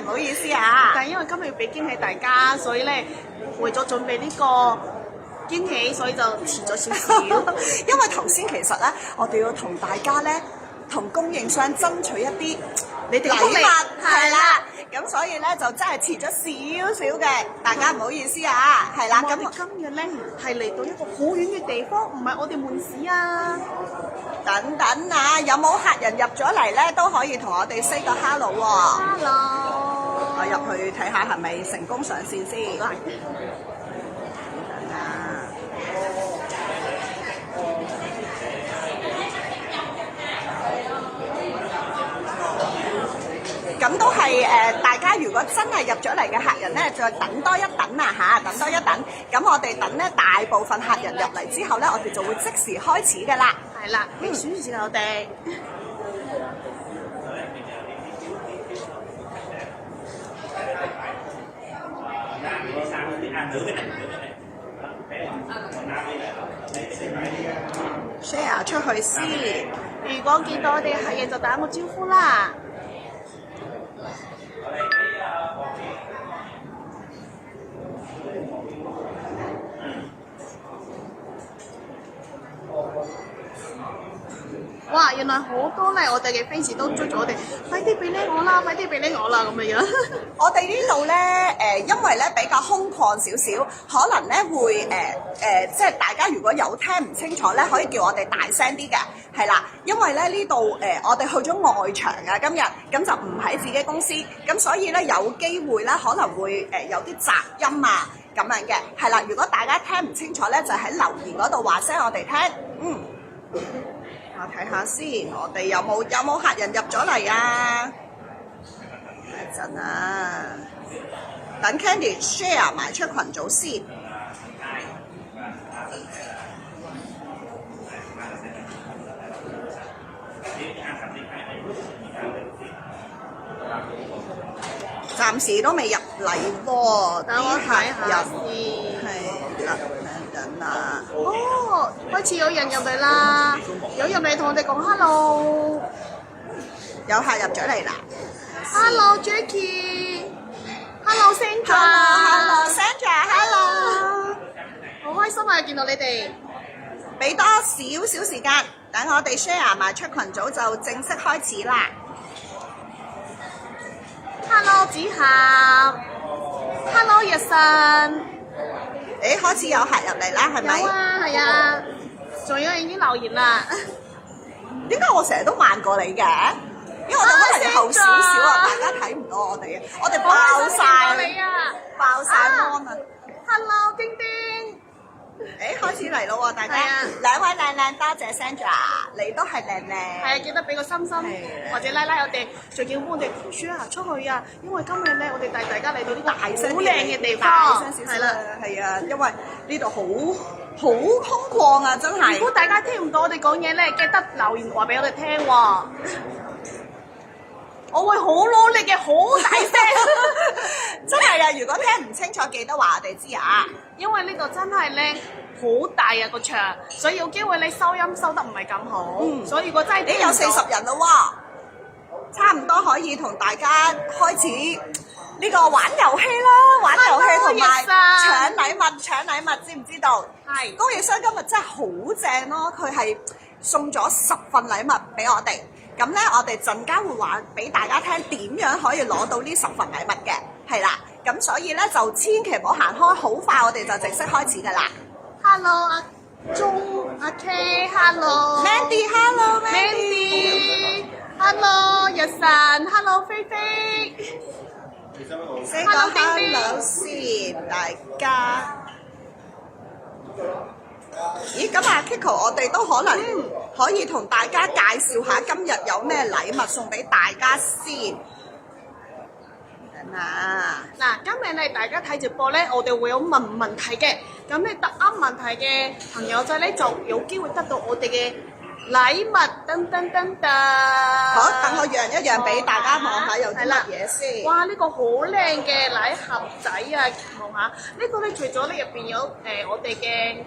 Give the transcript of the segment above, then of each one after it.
好意思啊。但係因為今日要俾驚喜大家，所以咧為咗準備呢個驚喜，所以就遲咗少少。因為頭先其實咧，我哋要同大家咧，同供應商爭取一啲你哋禮物，係啦。係咁所以咧就真係遲咗少少嘅，大家唔好意思啊。係啦，咁我哋今日咧係嚟到一個好遠嘅地方，唔係我哋門市啊。等等啊，有冇客人入咗嚟咧，都可以同我哋 say 個 hello 喎。Hello，我入去睇下係咪成功上線先。等啊！咁都係大家如果真係入咗嚟嘅客人咧，再等多一等啊嚇，等多一等。咁我哋等咧大部分客人入嚟之後咧，我哋就會即時開始㗎啦。係啦，俾少少時間我哋。share 出去先。如果見到我哋客人就打個招呼啦。哇！原來好多咧，我哋嘅 fans 都追咗我哋，快啲俾呢我啦，快啲俾呢我啦咁嘅樣。我哋呢度咧因為咧比較空曠少少，可能咧會即係大家如果有聽唔清楚咧，可以叫我哋大聲啲嘅，係啦。因為咧呢度我哋去咗外場啊，今日咁就唔喺自己公司，咁所以咧有機會咧可能會有啲雜音啊咁樣嘅，係啦。如果大家聽唔清楚咧，就喺留言嗰度話聲我哋聽。我睇下先，我哋有冇客人入咗嚟啊？一陣啊，等 Candy share 埋出群組先。暫時都未入嚟喎，等我睇下先。係啦，等啊！哦，開始有人入嚟啦，有入嚟同我哋講 hello。有客入咗嚟啦。Hello Jackie，Hello Sandra，Hello Sandra，Hello，好開心啊！見到你哋，俾多少少時間，等我哋 share 埋出群組就正式開始啦。Hello 子涵，Hello 日新，開始有客入嚟啦，係咪？有啊，係啊，仲有人已經留言啦。點解我成日都慢過你嘅？因為我哋可能後少少啊，大家睇唔到我哋啊，我哋爆晒你啊，爆晒 mon 啊 ！Hello 丁丁。開始嚟咯喎，大家兩位靚靚，多謝 Sandra，你都係靚靚。係啊，記得俾個心心或者拉拉我哋，仲叫我哋 share 出去啊！因為今日咧，我哋帶大家嚟到呢個好靚嘅地方，大聲少少啦，係啊，因為呢度好空曠啊，真係。如果大家聽唔到我哋講嘢咧，記得留言話俾我哋聽喎。我會好努力嘅，好大聲，真係啊！如果聽唔清楚，記得話我哋知啊。因為呢度真係咧好大啊個場，所以有機會你收音收得唔係咁好。所以如果真係已經有40人啦喎，差唔多可以同大家開始呢個玩遊戲啦，玩遊戲同埋搶禮物，知唔知道？係供應商今日真係好正咯，佢係送咗10份禮物俾我哋。咁咧，我哋陣間會話俾大家聽點樣可以攞到呢10份禮物嘅，係啦。咁所以咧就千祈唔好行開，好快我哋就正式開始㗎啦。Hello 阿鐘阿 K，Hello Mandy，Hello Mandy，Hello 日神，Hello 菲菲，say 個 hello 先，大家。咦，咁啊 Kiko，我哋都可能可以同大家介紹下今日有咩禮物送俾大家先。嗱，今日咧大家睇直播咧，我哋會有問問題嘅，咁你答啱問題嘅朋友仔咧就有機會得到我哋嘅禮物，噔噔噔噔。好，等我讓一讓俾大家望下有啲乜嘢先。哇！呢個好靚嘅禮盒仔啊，望下呢個咧，除咗咧入邊有我哋嘅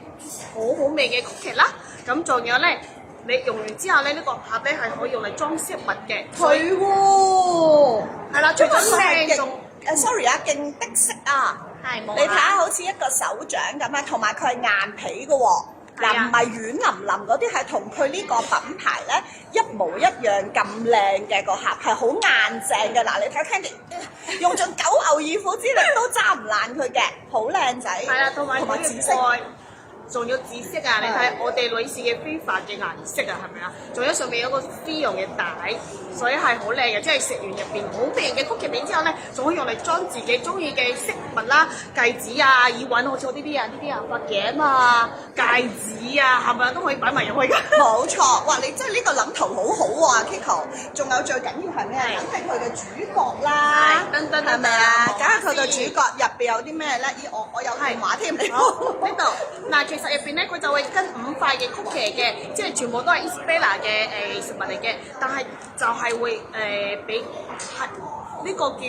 好好味嘅曲奇啦，咁仲有咧，你用完之後咧，呢個盒咧係可以用嚟裝飾物嘅。係喎，係啦，除咗因為佢係靚仲sorry 啊，勁的色啊！係冇你睇下好似一個手掌咁啊，同埋佢係硬皮嘅喎。嗱，係啊唔係軟腍腍嗰啲，係同佢呢個品牌咧一模一樣咁靚嘅個盒，係好硬淨嘅。嗱，你睇 Candy 用盡九牛二虎之力都揸唔爛佢嘅，好靚仔。係啦，同埋佢紫色。嘅蓋仲有紫色啊！你睇我哋女士嘅非凡嘅顏色啊，係咪啊？仲有上面有個絲絨嘅帶，所以係好靚嘅。即係食完入邊好靚嘅曲奇餅之後咧，仲可以用嚟裝自己中意嘅飾物啦，戒指啊、耳環，好似我呢啲啊、髮夾啊、戒指啊，係咪啊都可以擺埋入去㗎？冇錯，哇！你真係呢個諗頭好好喎，Kiko。仲有最緊要係咩啊？梗係佢嘅主角啦，係噔噔噔係咪啊？噔梗係佢嘅主角入邊有啲咩咧？咦，我有電話添，你好呢度嗱，其實入邊咧佢就會跟5塊嘅曲奇嘅，即係全部都係 Isabella 嘅食物嚟嘅，但係就係會俾係呢個叫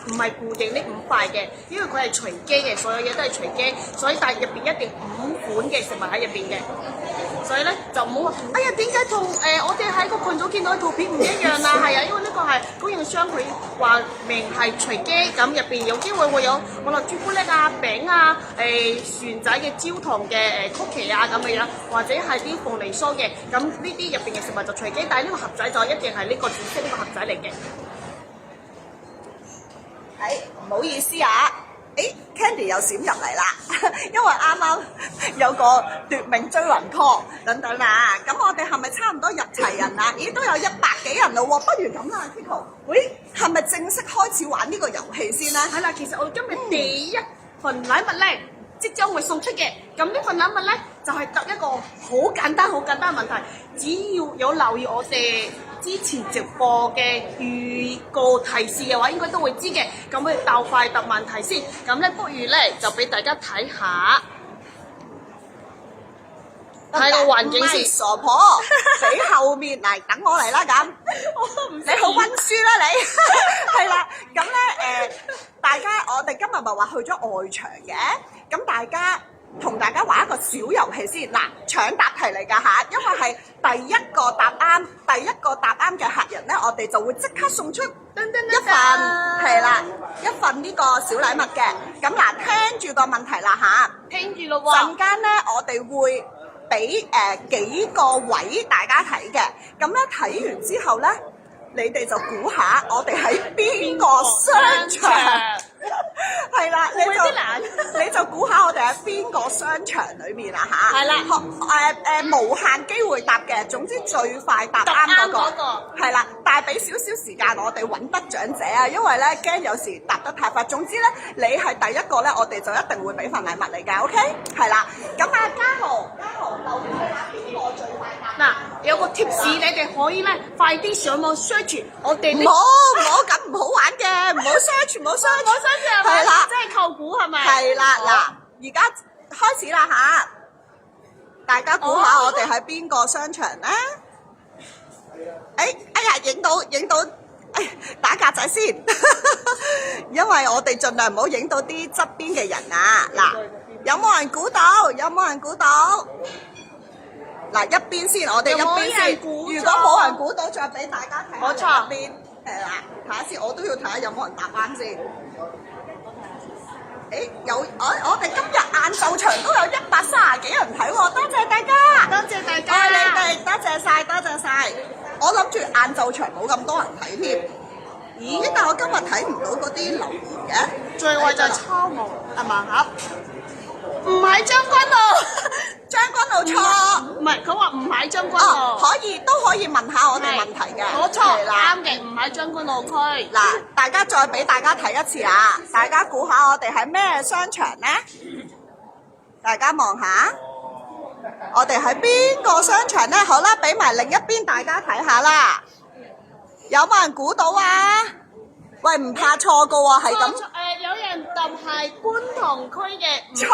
唔係固定呢5塊嘅，因為佢係隨機嘅，所有嘢都係隨機，所以但係入邊一定5款嘅食物喺入邊嘅，所以咧就唔好話，哎呀點解同我哋喺個群組見到嘅圖片唔一樣啊？係啊，因為呢個係供應商佢話明係隨機，咁入邊有機會會有可能朱古力啊、餅啊、船仔嘅焦糖嘅曲奇啊咁嘅樣，或者係啲鳳梨酥嘅，咁呢啲入邊嘅食物就隨機，但係呢個盒仔就一定係呢個紫色呢個盒仔嚟嘅。唔好意思啊，Candy 又閃入嚟啦，因為啱啱有個奪命追魂 call 等等啊，咁我哋係咪差唔多入齊人啦？咦，都有100幾人嘞喎，不如咁啦，Kiko，喂，係咪正式開始玩呢個遊戲先咧？係啦，其實我哋今日第一份禮物咧，即將會送出嘅。咁呢份禮物咧，就係答一個好簡單嘅問題，只要有留意我哋之前直播嘅預告提示嘅話，應該都會知嘅。咁我哋鬥快答問題先。咁咧，不如咧就俾大家睇下，睇個環境先。傻婆，俾後面嚟等我嚟啦咁。我都唔你好温書啦你，係啦，咁咧大家我哋今日咪話去咗外場嘅，咁同大家玩一個小遊戲先。嗱，搶答題嚟㗎嚇，因為係第一個答啱嘅客人咧，我哋就會即刻送出一份係啦，一份呢個小禮物嘅。咁嗱，聽住個問題啦嚇，聽住咯喎。陣間咧我哋會俾幾個位大家睇嘅，咁咧睇完之後咧，你哋就估下我哋喺邊個商場？係啦，你就估下我哋喺邊個商場裏面啊嚇？係啦，無限機會答嘅，總之最快答啱嗰個係啦，但係俾少少時間我哋揾得獎者啊，因為咧驚有時答得太快。總之咧，你係第一個咧，我哋就一定會俾份禮物你㗎 ，OK？ 係啦，咁啊嘉豪，留意下邊個最快答？嗱，有個 tips 你哋可以咧快啲上網 search 我哋唔好咁唔好玩嘅，唔好 search，唔好 search。係啦，即係靠估係咪？係啦，嗱，而家開始啦嚇，大家估下我哋喺邊個商場咧？哎呀，影到，打格仔先，因為我哋盡量唔好影到啲側邊嘅人啊。嗱，有冇人估到？嗱，一邊先，我哋一邊先。如果冇人估到，再俾大家睇下入邊。係啦，睇下先，我都要睇下有冇人答啱先。我哋今日晏晝場都有130幾人睇喎，多謝大家，愛你哋，多謝晒。我諗住晏晝場冇咁多人睇添。咦？但我今日睇唔到嗰啲留言嘅。最壞就係抄我啊盲盒，唔係將軍澳，將軍澳錯。唔係佢話唔係將軍澳。都可以問下我哋問題嘅。冇錯，啱嘅，唔喺將軍澳區。嗱，大家再俾大家睇一次啊！大家估下我哋喺咩商場呢？大家望下，我哋喺邊個商場呢？好啦，俾埋另一邊大家睇下啦。有冇人估到啊？喂，唔怕錯噶喎，係咁。有人答係觀塘區嘅，錯，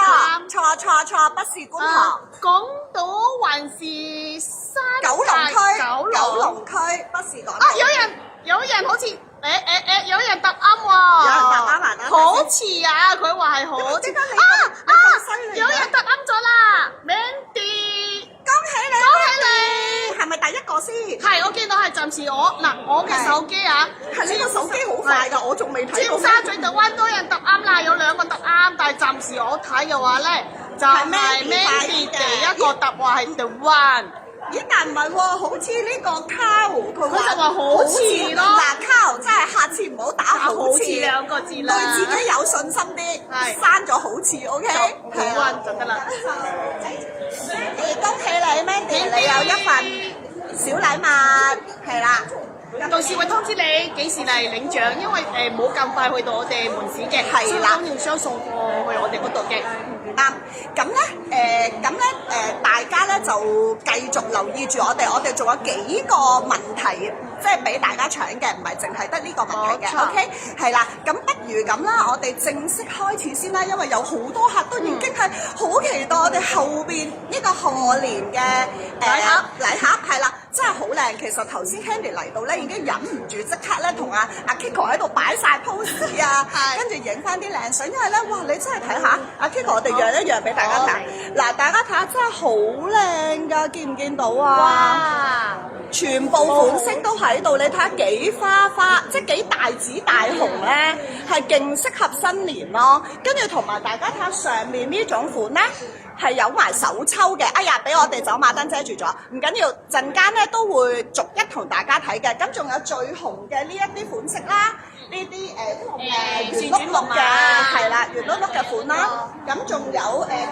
不是觀塘。港島還是九龍區，不是港島。有人好似有人答啱喎。有人答啱啊！好似啊，佢話係好似。有人答啱咗啦 ，Mandy，恭喜你！係咪第一個先？係我見到係暫時我嘅手機啊，係呢個手機好快㗎，我仲未睇到。尖沙咀特灣多人答啱啦，有2個答啱，但係暫時我睇嘅話咧，就係 Mandy 第一個答話係 The One。咦？但唔係喎，好似呢個 Cow 佢就話好似咯。嗱 Cow 真係下次唔好打好似2個字啦，對自己有信心啲，刪咗好似 OK。The One 就得啦。恭喜你 Mandy，你有一份小禮物，係啦。到時會通知你幾時嚟領獎，因為冇咁快去到我哋門市嘅，所以當然想送貨去我哋嗰度嘅。啱，咁咧大家咧就繼續留意住我哋仲有幾個問題，即係俾大家搶嘅，唔係淨係得呢個問題嘅。OK， 係啦，咁不如咁啦，我哋正式開始先啦，因為有好多客都已經係好期待我哋後邊呢個賀年嘅禮盒，係啦，真係好靚。其實頭先 Candy 嚟到咧，已經忍唔住即刻咧同阿 Kiko 喺度擺晒 pose 啊，跟住影翻啲靚相，因為咧哇，你真係睇下阿 Kiko，我哋讓一讓俾大家睇。嗱，大家睇下真係好靚㗎，見唔見到啊？哇！全部款式都喺度，你睇下幾花，即係幾大紫大紅咧，係勁適合新年咯。跟住同埋大家睇下上面呢種款咧，係有埋手抽嘅。哎呀，俾我哋走馬燈遮住咗，唔緊要，陣間咧都會逐一同大家睇嘅。咁仲有最紅嘅呢一啲款式啦，呢啲圓碌碌嘅，係啦，圓碌碌嘅款啦。咁仲有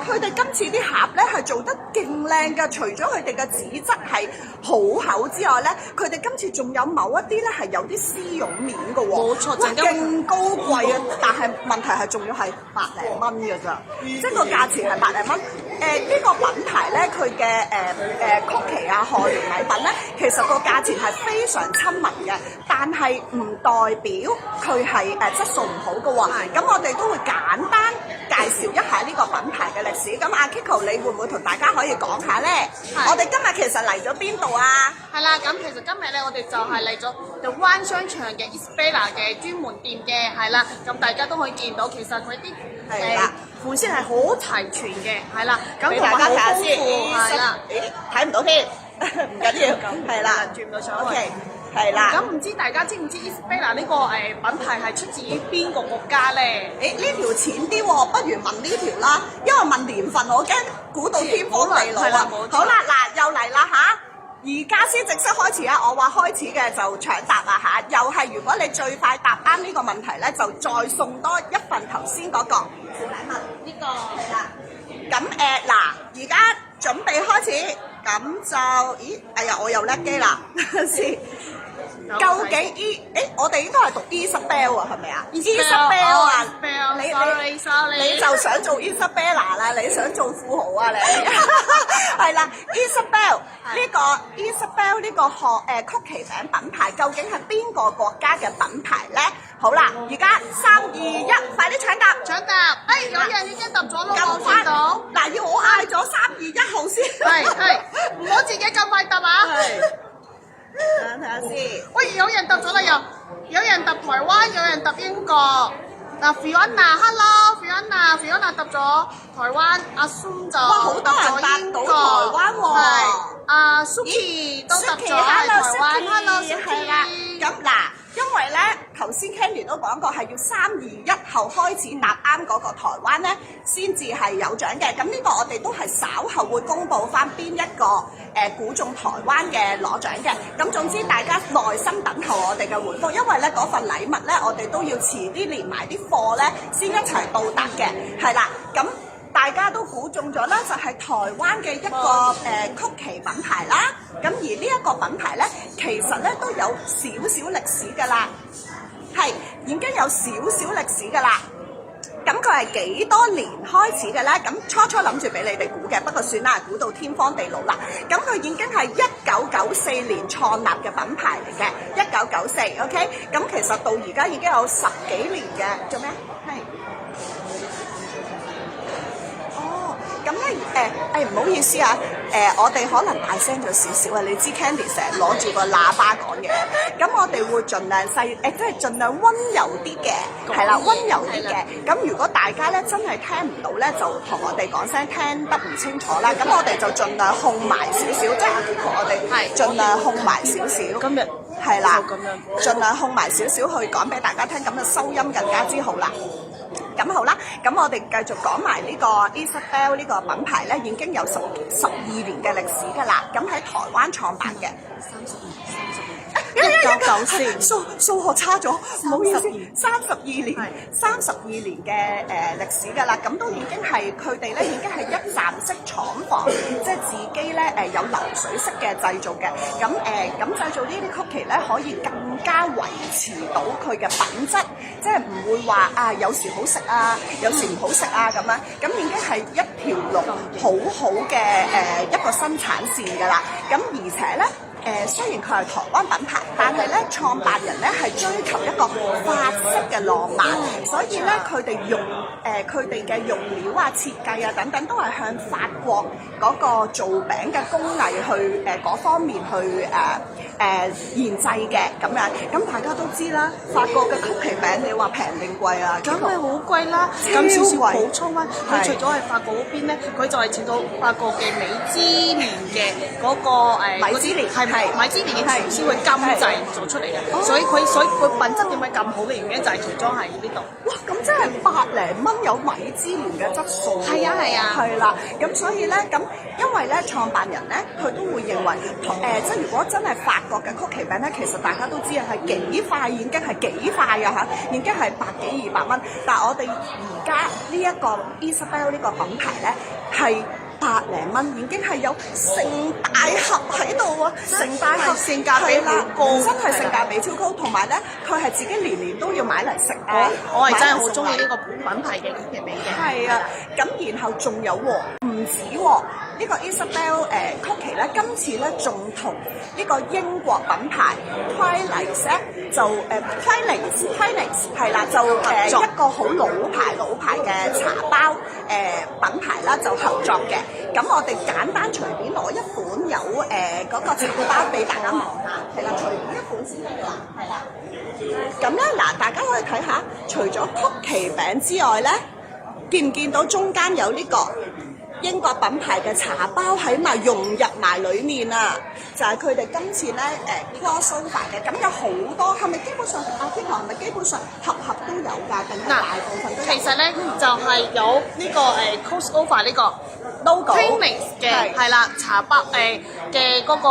佢哋今次啲盒咧係做得勁靚㗎，除咗佢哋嘅紙質係好厚之外咧，佢哋今次仲有某一啲咧係有啲絲絨面嘅喎。冇錯，勁高貴啊！但係問題係仲要係百零蚊㗎咋，即係個價錢係百零蚊。呢個品牌咧，佢嘅曲奇啊賀年禮品咧，其實個價錢係非常親民嘅，但係唔代表佢係質素唔好嘅喎。咁我哋都會簡單介紹一下呢個品牌嘅歷史。咁阿 Kiko，你會唔會同大家可以講下咧？我哋今日其實嚟咗邊度啊？係啦，咁其實今日咧，我哋就係嚟咗 The One 商場嘅 Isabella 嘅專門店嘅，係啦。咁大家都可以見到，其實佢啲款式係好齊全嘅，係啦。咁俾大家睇下先，係啦。咦，睇唔到添，唔緊要，係啦，轉唔到上去。OK，係啦。咁唔知大家知唔知 Isabella 呢個品牌係出自於邊個國家咧？呢條淺啲喎，不如問呢條啦，因為問年份我驚估到天荒地老啊。好啦，嗱又嚟啦嚇！而家先正式開始啊！我話開始嘅就搶答啦嚇，又係如果你最快答啱呢個問題咧，就再送多一份頭先嗰個小禮物。呢個係啦。咁嗱，而家準備開始，咁就咦？哎呀，我又叻機啦先。究竟我哋應該係讀 Isabel 啊，係咪啊 ？Isabel 啊，你就想做 Isabella 啦，你想做富豪啊你？係啦 ，Isabel 呢個曲奇餅品牌究竟係邊個國家嘅品牌咧？好啦，而家3、2、1，快啲搶答！搶答！有人已經答咗咯，我見到。嗱，要我嗌咗3、2、1號先。係，唔好自己咁快答啊！睇下先。喂，有人答咗啦，有人答台灣，有人答英國。嗱 Fiona 答咗台灣，阿孫就答咗英國。台灣喎。係。阿 Suki 都答咗係台灣。Hello Suki，係啦。咁嗱，因為咧頭先 Candy 都講過係要3、2、1後開始答啱嗰個台灣咧，先至係有獎嘅。咁呢個我哋都係稍後會公佈翻邊一個估中台灣嘅攞獎嘅。咁總之大家耐心等候我哋嘅回覆，因為咧嗰份禮物咧我哋都要遲啲連埋啲貨咧先一齊到達嘅。係啦，咁大家都估中咗啦，就係台灣嘅一個曲奇品牌啦。咁而呢一個品牌咧，其實咧都有少少歷史㗎啦，係已經有少少歷史㗎啦。咁佢係幾多年開始嘅咧？咁初諗住俾你哋估嘅，不過算啦，估到天荒地老啦。咁佢已經係1994年創立嘅品牌嚟嘅，1994 OK。咁其實到而家已經有10幾年嘅，做咩？係。咁咧唔好意思啊，我哋可能大聲咗少少啊，你知 Candy 成日攞住個喇叭講嘢，咁我哋會盡量即係盡量溫柔啲嘅，係啦，溫柔啲嘅。咁如果大家咧真係聽唔到咧，就同我哋講聲聽得唔清楚啦。咁我哋就盡量控埋少少，即係我哋盡量控埋少少。今日係啦，咁樣盡量控埋少少去講俾大家聽，咁嘅收音更加之好啦。咁好啦，咁我哋繼續講埋呢個 Isabel 呢個品牌咧，已經有12年嘅歷史㗎啦。咁喺台灣創辦嘅1994數學差咗，唔好意思，32年嘅歷史㗎啦。咁都已經係佢哋咧，已經係一站式廠房，即係自己咧有流水式嘅製造嘅。咁製造呢啲曲奇咧，可以更加維持到佢嘅品質，即係唔會話啊有時好食啊，有時唔好食啊咁樣。咁已經係一條龍好好嘅一個生產線㗎啦。咁而且咧。雖然佢係台灣品牌，但係咧創辦人咧係追求一個法式嘅浪漫，所以咧佢哋嘅用料啊、設計啊等等都係向法國嗰個做餅嘅工藝去嗰方面去研製嘅咁樣。咁大家都知啦，法國嘅曲奇餅你話平定貴啊？梗係好貴啦！咁少少補充啊，佢除咗係法國嗰邊咧，佢就係似到法國嘅米芝蓮嘅嗰個米芝蓮係米芝蓮嘅廚師會監製做出嚟嘅，所以佢品質點解咁好嘅原因就係除咗喺呢度。哇！咁真係100零蚊有米芝蓮嘅質素。係啊，係啦。咁所以咧，咁因為咧創辦人咧，佢都會認為即係如果真係法國嘅曲奇餅咧，其實大家都知啊，係幾塊已經係幾塊啊嚇，已經係100幾200蚊。但係我哋而家呢一個 Isabel 呢個品牌咧係100零蚊，已經係有成大盒喺度啊！成大盒性價比好高，真係性價比超高。同埋咧，佢係自己年年都要買嚟食。我係真係好中意呢個品牌嘅曲奇餅嘅。係啊，咁然後仲有唔止喎，呢個 Isabel 曲奇咧，今次咧仲同呢個英國品牌 Twinings 咧就Twinings 係啦，就一個好老牌嘅茶包品牌啦，就合作嘅。咁我哋簡單隨便攞一款有嗰個茶包俾大家望下，係啦，隨便一款先得啦，係啦。咁咧嗱，大家可以睇下，除咗曲奇餅之外咧，見唔見到中間有呢個英國品牌嘅茶包喺埋融入埋裡面啊？就係佢哋今次咧crossover 嘅，咁有好多係咪基本上天堂係咪基本上盒都有㗎？定係大部分都有？其實咧就係有呢個crossover 呢個 logo。Twinings 嘅係啦，茶包嘅嗰個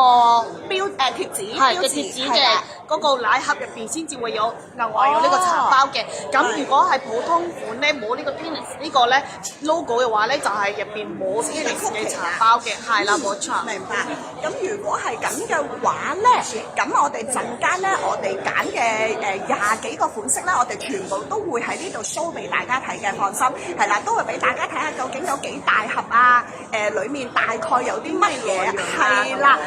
貼紙係嘅貼紙嘅嗰個奶盒入邊先至會有額外有呢個茶包嘅。咁如果係普通款咧冇呢個 Twinings 呢個咧 logo 嘅話咧，就係入邊冇 Twinings 嘅茶包嘅。係啦，冇錯。明白。咁如果係咁嘅話咧，咁我哋陣間咧，我哋揀嘅20幾個款式咧，我哋全部都會喺呢度 show 俾大家睇嘅，放心。係啦，都會俾大家睇下究竟有幾大盒啊，裡面大概有啲乜嘢？係啦。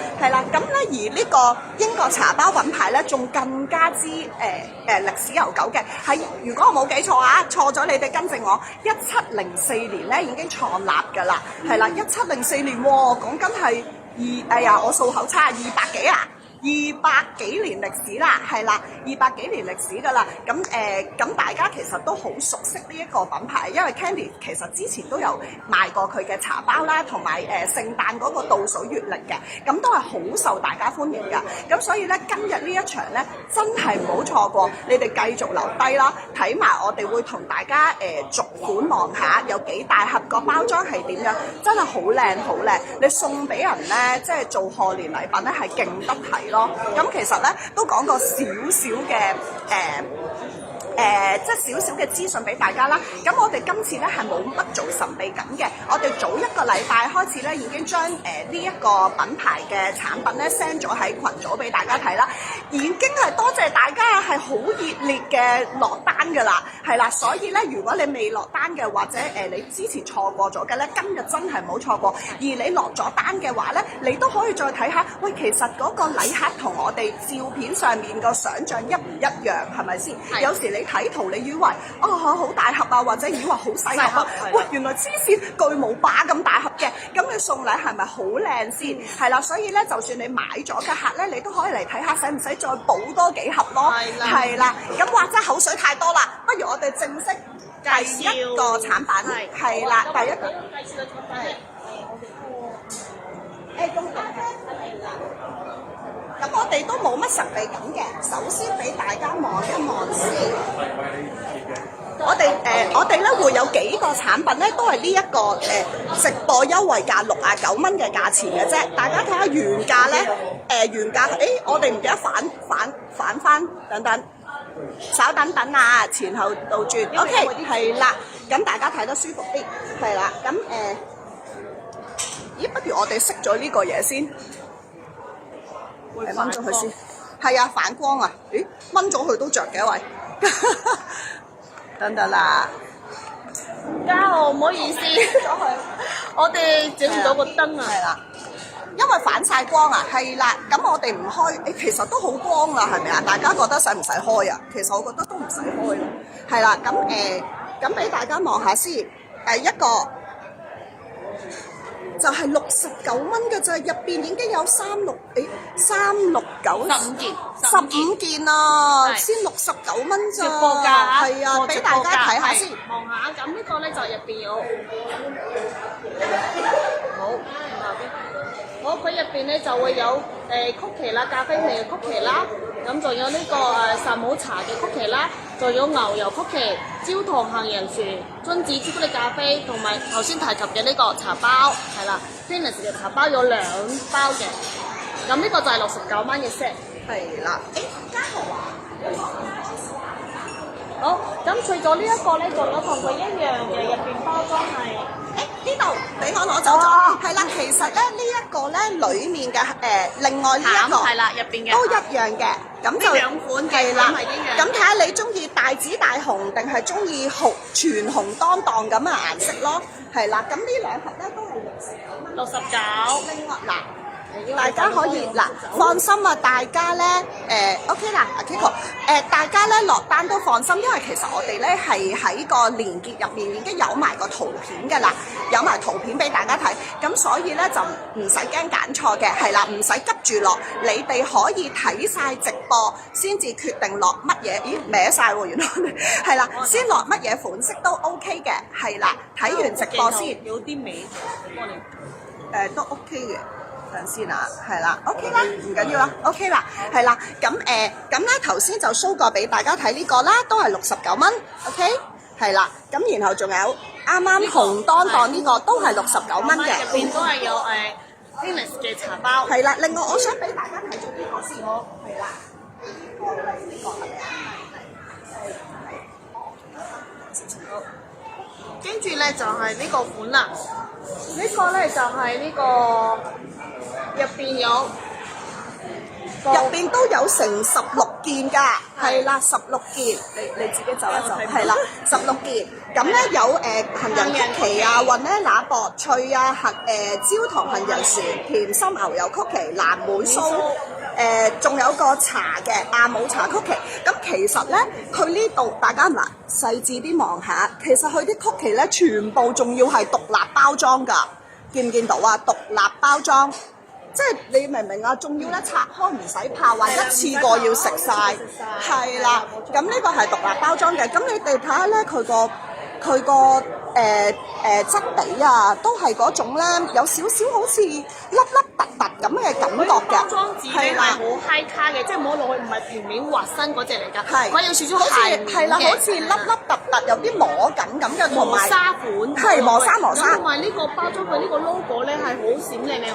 咁咧而呢個英國茶包品牌咧，仲更加之歷史悠久嘅。喺如果我冇記錯啊，錯咗你哋更正我。1704年咧已經創立㗎啦，係啦，1704年喎，講緊係我數口差200幾啊！200幾年歷史啦，係啦，200幾年歷史㗎啦。咁大家其實都好熟悉呢一個品牌，因為 Candy 其實之前都有賣過佢嘅茶包啦，同埋聖誕嗰個倒數月曆嘅，咁都係好受大家歡迎㗎。咁所以咧，今日呢一場咧，真係唔好錯過，你哋繼續留低啦，睇埋我哋會同大家逐款望下有幾大盒，個包裝係點樣，真係好靚好靚。你送俾人咧，即係做賀年禮品咧，係勁得睇咯。咁其實咧都講個少少嘅即係少少嘅資訊俾大家啦。咁我哋今次咧係冇乜做神秘感嘅，我哋早一個禮拜開始咧已經將呢一個品牌嘅產品咧 send 咗喺群組俾大家睇啦，已經係多謝大家係好熱烈嘅落單㗎啦，係啦，所以咧如果你未落單嘅或者你之前錯過咗嘅咧，今日真係唔好錯過。而你落咗單嘅話咧，你都可以再睇下，喂，其實嗰個禮盒同我哋照片上面個想像一唔一樣，係咪先？有時你睇圖，你以為好大盒啊，或者以為好細盒啊，喂，原來黐線巨無霸咁大盒嘅，咁你送禮係咪好靚先？係啦，所以咧，就算你買咗嘅客咧，你都可以嚟睇下，使唔使再補多幾盒咯？係啦，咁或者口水太多啦，不如我哋正式第一個產品係啦，第一個咁我哋都冇乜神秘感嘅，首先俾大家望一望先。我哋咧會有幾個產品咧，都係呢一個直播優惠價69蚊嘅價錢嘅啫。大家睇下原價咧，原價我哋唔記得反翻，等等，稍等等啊，前後倒轉 ，OK， 係啦，咁大家睇得舒服啲，係啦，咁不如我哋熄咗呢個嘢先。掹咗佢先，係啊，反光啊！咦，掹咗佢都着嘅喂，等等啦，嘉豪唔好意思，我哋整唔到個燈啊，係啦，因為反晒光啊，係啦，咁我哋唔開，其實都好光啦，係咪啊？大家覺得使唔使開啊？其實我覺得都唔使開，係啦，咁俾大家望下先，一個。就係69蚊嘅啫，入邊已經有369 15件啊，先69蚊咋，係啊，俾大家睇下先，望下。咁呢個咧就入邊有，好，佢入邊咧就會有曲奇啦，咖啡味嘅曲奇啦，咁仲有呢個實冇茶嘅曲奇啦，仲有牛油曲奇、焦糖杏仁樹、榛子朱古力咖啡，同埋頭先提及嘅呢個茶包，係啦 Venus 嘅茶包有2包嘅，咁呢個就係69蚊嘅 set。係啦，嘉豪啊，好，咁除咗呢一個咧，仲有同佢一樣嘅入邊包裝係。呢度俾我攞走咗，係啦，其實咧呢一個咧裡面嘅另外呢一個係啦，入邊嘅都一樣嘅，咁就兩款嘅啦，係一樣。咁睇下你中意大紫大紅定係中意全紅當當咁嘅顏色咯，係啦，咁呢兩盒咧都係69。另外嗱。大家可以嗱，放心啊！大家咧，OK 啦，阿 Kiko，大家咧落單都放心，因為其實我哋咧係喺個連結入面已經有埋個圖片㗎啦，有埋圖片俾大家睇，咁所以咧就唔使驚揀錯嘅，係啦，唔使急住落，你哋可以睇晒直播先至決定落乜嘢，咦歪晒喎，原來係啦，先落乜嘢款式都 OK 嘅，係啦，睇完直播先，有啲味，都 OK 嘅。等先啊，係啦 ，OK 啦，唔緊要啦 ，OK 啦，係啦，咁咧頭先就 show 過俾大家睇呢個啦，都係69蚊 ，OK，係啦，咁然後仲有啱啱紅當當呢個都係69蚊嘅，入邊都係有Venus 嘅茶包。係啦，另外我想俾大家睇咗呢個先，係啦，呢個係咪啊？好，跟住咧就係呢個款啦，呢個咧就係呢個。入邊都有成16件㗎，係啦，16件，你自己走一走，係啦，16件，咁咧有杏仁曲奇啊、雲呢拿薄脆啊、焦糖杏仁薯、甜心牛油曲奇、藍莓酥，仲有個茶嘅阿姆茶曲奇。咁其實咧，佢呢度大家嗱細緻啲望下，其實佢啲曲奇咧全部仲要係獨立包裝㗎，見唔見到啊？獨立包裝。即係你明唔明啊？仲要咧拆開唔使怕，話一次過要食晒，係啦。咁呢個係獨立包裝嘅。咁你哋睇下咧，佢個質地啊，都係嗰種咧，有少少好似粒粒突突咁嘅感覺嘅。包裝紙咧係好 high 卡嘅，即係摸落去唔係平面滑身嗰隻嚟㗎，係佢有少少鞋面嘅，係啦，好似粒粒突突，有啲摸感咁嘅，同埋磨砂款，係磨砂。咁同埋呢個包裝佢呢個 logo 咧係好閃靚靚，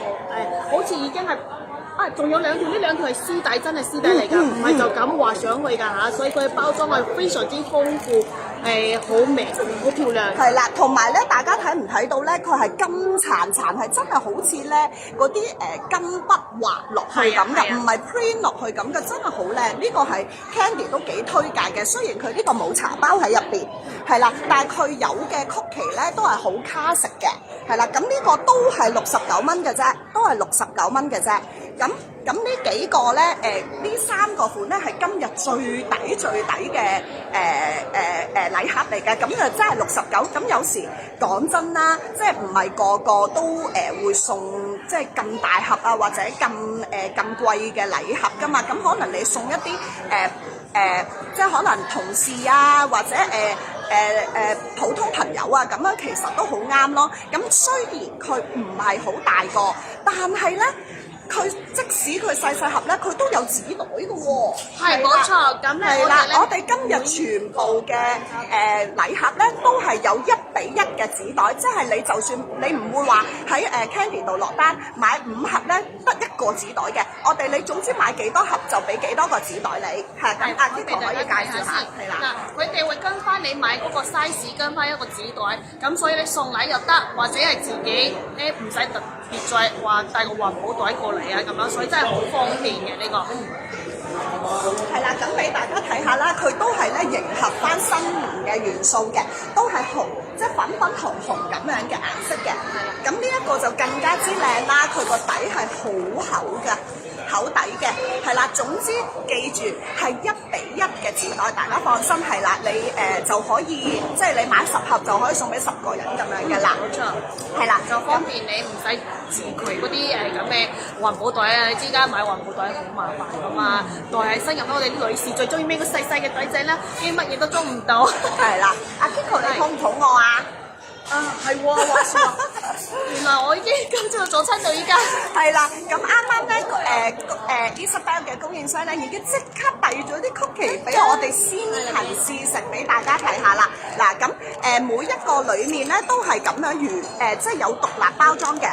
好似已經係。仲有兩條，呢兩條係絲帶，真係絲帶嚟㗎，唔係就咁畫上去㗎嚇，所以佢嘅包裝係非常之豐富，好美，好漂亮。係啦，同埋咧，大家睇唔睇到咧？佢係金燦燦，係真係好似咧嗰啲金筆畫落去咁嘅，唔係 print 落去咁嘅，真係好靚。呢個係 Candy 都幾推介嘅，雖然佢呢個冇茶包喺入邊，係啦，但係佢有嘅曲奇咧都係好卡食嘅，係啦，咁呢個都係69蚊嘅啫，都係69蚊嘅啫。咁咁呢幾個咧呢3個款咧係今日最抵嘅禮盒嚟嘅，咁就真係69。咁有時講真啦，即係唔係個個都會送即係咁大盒啊，或者咁貴嘅禮盒噶嘛，咁可能你送一啲即係可能同事啊，或者普通朋友啊，咁樣其實都好啱咯。咁雖然佢唔係好大個，但係咧，佢即使佢細盒咧，佢都有紙袋嘅喎。係冇錯，咁咧係啦，我哋今日全部嘅禮盒咧都係有1比1嘅紙袋，即係你就算你唔會話喺Candy 度落單買5盒咧得1個紙袋嘅，我哋你總之買幾多盒就俾幾多個紙袋你。係咁，阿 Kiko 可以介紹下，係啦。嗱，佢哋會跟翻你買嗰個 size，跟翻一個紙袋，咁所以你送禮又得，或者係自己唔使特別再話帶個環保袋過嚟啊咁樣，所以真係好方便嘅呢個。係啦，咁俾大家睇下啦，佢都係咧迎合翻新年嘅元素嘅，都係紅，即係粉粉紅紅咁樣嘅顏色嘅。咁呢一個就更加之靚啦，佢個底係好厚嘅。口底嘅，係啦，總之記住係1比1嘅紙袋，大家放心係啦，你就可以即係你買10盒就可以送俾10個人咁樣嘅啦，冇錯，係啦，就方便你唔使自攜嗰啲咁嘅環保袋啊！你知家買環保袋好麻煩噶嘛，袋喺身入邊，我哋啲女士最中意孭個細細嘅袋仔啦，啲乜嘢都裝唔到。係啦，阿 Kiko 你肚唔肚餓啊？啊，係喎，話說原來我已經跟咗個早餐到依家。係啦，咁啱啱咧Isabel 嘅供應商咧已經即刻遞咗啲曲奇俾我哋先行試食俾大家睇下啦。嗱，咁每一個裡面咧都係咁樣即係有獨立包裝嘅。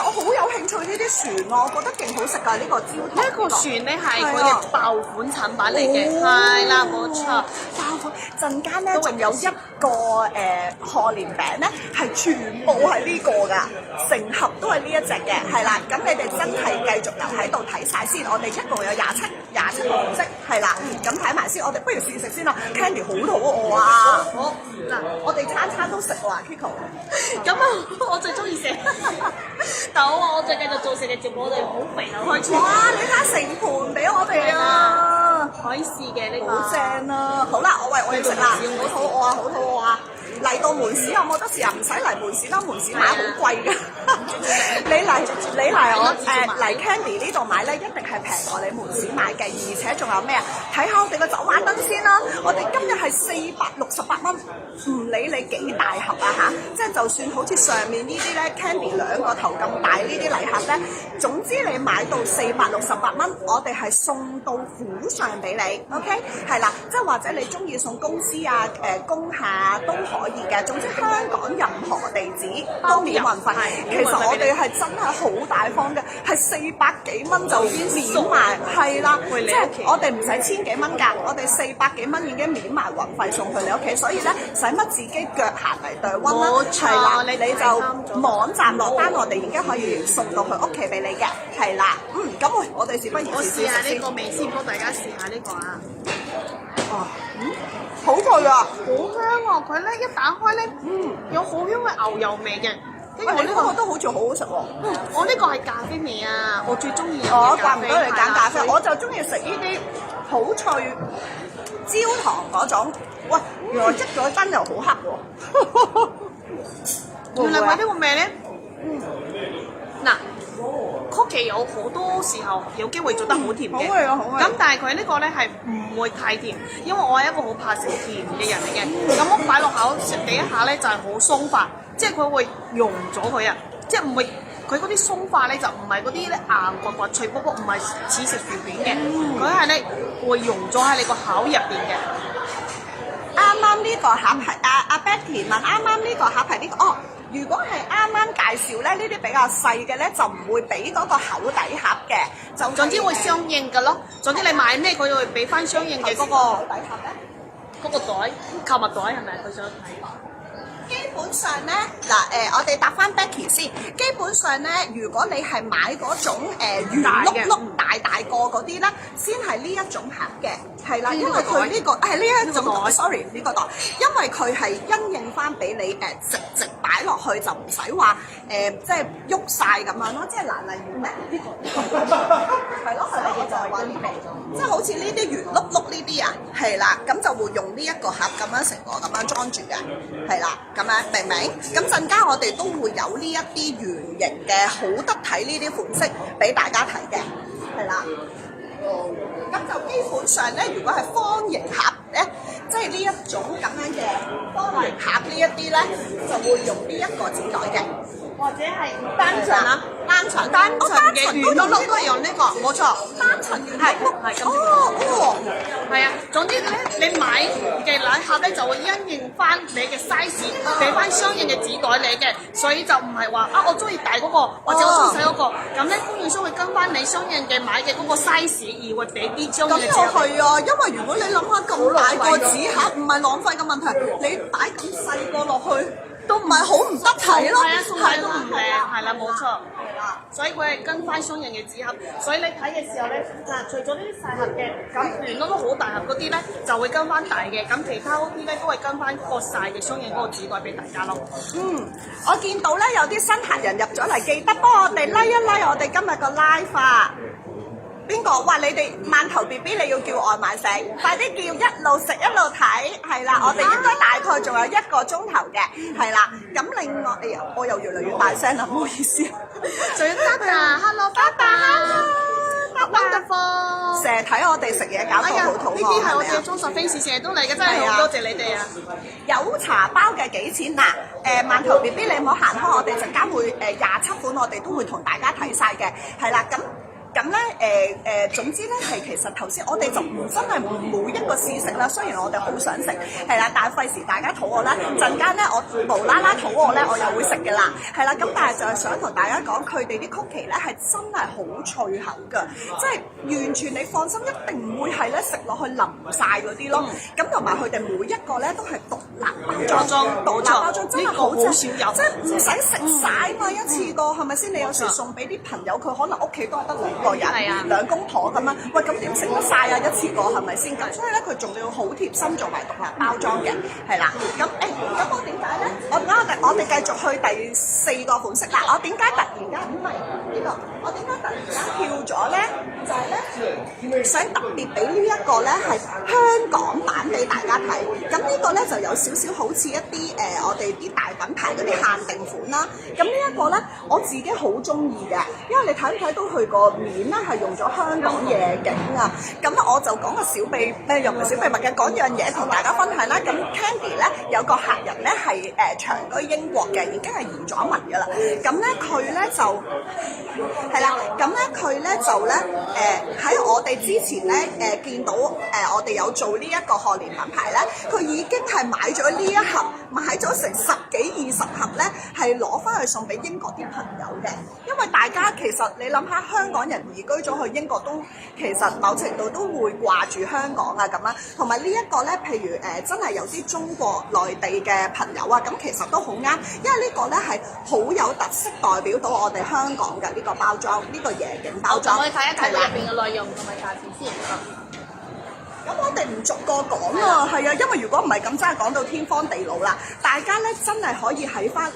我好有興趣呢啲船喎，我覺得勁好食㗎呢個焦糖。呢個船咧係佢嘅爆款產品嚟嘅，係啦，冇錯。爆款陣間咧仲有一個賀年餅咧。係全部係呢個㗎，成盒都係呢一隻嘅，係啦。咁你哋真係繼續留喺度睇晒先，我哋一共有27個款式，係啦。咁睇埋先，我哋不如試食先啦。Candy 好肚餓啊！好嗱，我哋餐餐都食喎，Kiko。咁啊，我最中意食。但我再繼續做食嘅節目，我哋好肥啊，開始。哇！你睇成盤俾我哋啊！可以試嘅呢個。好正啊！好啦，我要食啦，好肚餓啊，好肚餓啊！嚟到門市有冇得試啊？唔使嚟門市啦，門市買好貴㗎。你嚟我嚟 Candy 呢度買咧，一定係平過你門市買嘅，而且仲有咩啊？睇下我哋個走馬燈先啦，我哋今日係468蚊，唔理你幾大盒啊嚇，即係就算好似上面呢啲咧 Candy 2個頭咁大呢啲禮盒咧，總之你買到468蚊，我哋係送到府上俾你 ，OK？ 係啦，即係或者你中意送公司啊、工廈都可以嘅，總之香港任何地址都免運費。其實我哋係真係好大方嘅，係400幾蚊就已經免埋，係啦，即係我哋唔使1000幾蚊㗎，我哋400幾蚊已經免埋運費送去你屋企，所以咧使乜自己腳行嚟對溫啦？係啦，你就網站落單，我哋已經可以送到去屋企俾你嘅，係啦，咁我哋事不宜遲，我試下呢個味先，幫大家試下呢個啊。哦，好脆啊！好香喎！佢咧一打開咧，有好香嘅牛油味嘅。跟住我呢個都好似好好食喎。我呢個係咖啡味啊！我最中意飲嘅咖啡。怪唔得你揀咖啡，我就中意食呢啲好脆焦糖嗰種。喂，原來積咗燈又好黑喎。原來佢呢個味咧，嗱。曲奇有好多時候有機會做得好甜嘅，咁但係佢呢個咧係唔會太甜，因為我係一個好怕食甜嘅人嚟嘅。咁我擺落口食第一下咧就係好鬆化，即係佢會溶咗佢啊，即係唔會佢嗰啲鬆化咧就唔係嗰啲咧硬滑滑脆卜卜，唔係似食薯片嘅，佢係咧會溶咗喺你個口入邊嘅。啱啱呢個盒係阿 Betty 問，啱啱呢個盒係呢個哦。如果係啱啱介紹咧，呢啲比較細嘅咧，就唔會俾嗰個口底盒嘅，就總之會相應嘅咯。總之你買咩，佢就會俾翻相應嘅嗰個口底盒咧。嗰個袋，購物袋係咪？佢想睇。基本上咧，嗱我哋答翻 Becky 先。基本上咧，如果你係買嗰種圓碌碌大個嗰啲咧，先係呢一種盒嘅。係啦，呢因為佢呢個係呢一呢個種袋，sorry 呢個袋，因為佢係因應翻俾你直擺落去，就唔使話即係喐晒咁樣咯，即係嗱例如咩呢個係咯，我就係話呢個，即係好似呢啲圓碌碌呢啲啊，係啦，咁就會用呢一個盒咁樣成個咁樣裝住嘅，係啦，咁樣明唔明？咁陣間我哋都會有呢一啲圓形嘅好得體呢啲款式俾大家睇嘅，係啦。咁就基本上咧，如果係方形盒咧，即係呢一種咁樣嘅方形盒呢一啲咧，就會用呢一個紙袋嘅，或者係單層啊，單層嘅圓碌碌都係用呢個，冇錯，單層圓碌碌係咁。哦，係啊，總之咧，你買嘅禮盒咧就會因應翻你嘅 size，俾翻相應嘅紙袋你嘅，所以就唔係話啊我中意大嗰個，或者我中意細嗰個，咁咧供應商會跟翻你相應嘅買嘅嗰個 size 而會俾啲相應咁又嘅紙盒。係啊，因為如果你諗下咁大個紙盒，唔係浪費嘅問題，你擺咁細個落去都唔係好唔得體咯，係啊，送禮都唔靚，係啦，冇錯。係啦。所以佢係跟翻雙人嘅紙盒，所以你睇嘅時候咧，嗱，除咗呢啲細盒嘅，咁圓碌碌好大盒嗰啲咧，就會跟翻大嘅，咁其他嗰啲咧都係跟翻個細嘅雙人嗰個紙袋俾大家咯。我見到咧有啲新客人入咗嚟，記得幫我哋拉一拉我哋今日個 live 啊！邊個？哇！你哋饅頭 B B 你要叫外賣食，快啲叫，一路食一路睇，係啦，我哋應該大概仲有1個鐘頭嘅，係啦。咁另外，哎呀，我又越嚟越大聲啦，唔好意思。仲有 Tata，Hello Tata，Wonderful，成日睇我哋食嘢搞到好肚餓，呢啲係我哋係咪啊嘅忠實 fans，成日都嚟嘅，真係好多謝你哋啊！有茶包嘅幾錢嗱？饅頭 B B 你唔好行開，我哋陣間會27款，我哋都會同大家睇晒嘅，係啦，咁咧總之咧係其實頭先我哋就唔真係每一個試食啦，雖然我哋好想食，係啦，但係費事大家肚餓啦，陣間咧我無啦啦肚餓咧，我又會食嘅啦，係啦，咁但係就係想同大家講，佢哋啲曲奇咧係真係好脆口㗎，即係完全你放心，一定唔會係咧食落去淋晒嗰啲咯，咁同埋佢哋每一個咧都係獨立包裝，獨立包裝真係好正，即係唔使食晒嘛一次過，係咪先？你有時送俾啲朋友，佢可能屋企都係得2個人，兩公婆咁樣，喂咁點食得晒啊？一次過係咪先？咁所以咧，佢仲要好貼心做埋獨立包裝嘅，係啦。咁咁我點解咧？我哋繼續去第4個款式啦。我點解突然間唔係呢個？我點解突然間跳咗咧？就係咧，想特別俾呢一個咧係香港版俾大家睇。咁呢個咧就有少少好似一啲我哋啲大品牌嗰啲限定款啦。咁呢一個咧，我自己好中意嘅，因為你睇唔睇到佢個面咧係用咗香港夜景啊。咁我就講個小秘又唔係小秘密嘅，講樣嘢同大家分享啦。咁 Candy 咧有個客人咧係長居英國嘅，已經係移咗民㗎啦。咁咧佢咧就係啦，咁咧佢咧就咧喺我哋之前咧見到我哋有做呢一個賀年品牌咧，佢已經係買咗呢一盒，買咗成10幾20盒咧，係攞翻去送俾英國啲朋友嘅。因為大家其實你諗下，香港人移居咗去英國都其實某程度都會掛住香港啊咁啦，同埋呢一個咧，譬如真係有啲中國內地嘅朋友啊，咁其實都好啱，因為呢個咧係好有特色，代表到我哋香港嘅呢個包裝，呢個夜景包裝。我哋睇一睇入邊嘅內容同埋價錢先。咁我哋唔逐個講啊，係啊，因為如果唔係咁，真係講到天荒地老啦。大家咧真係可以喺翻，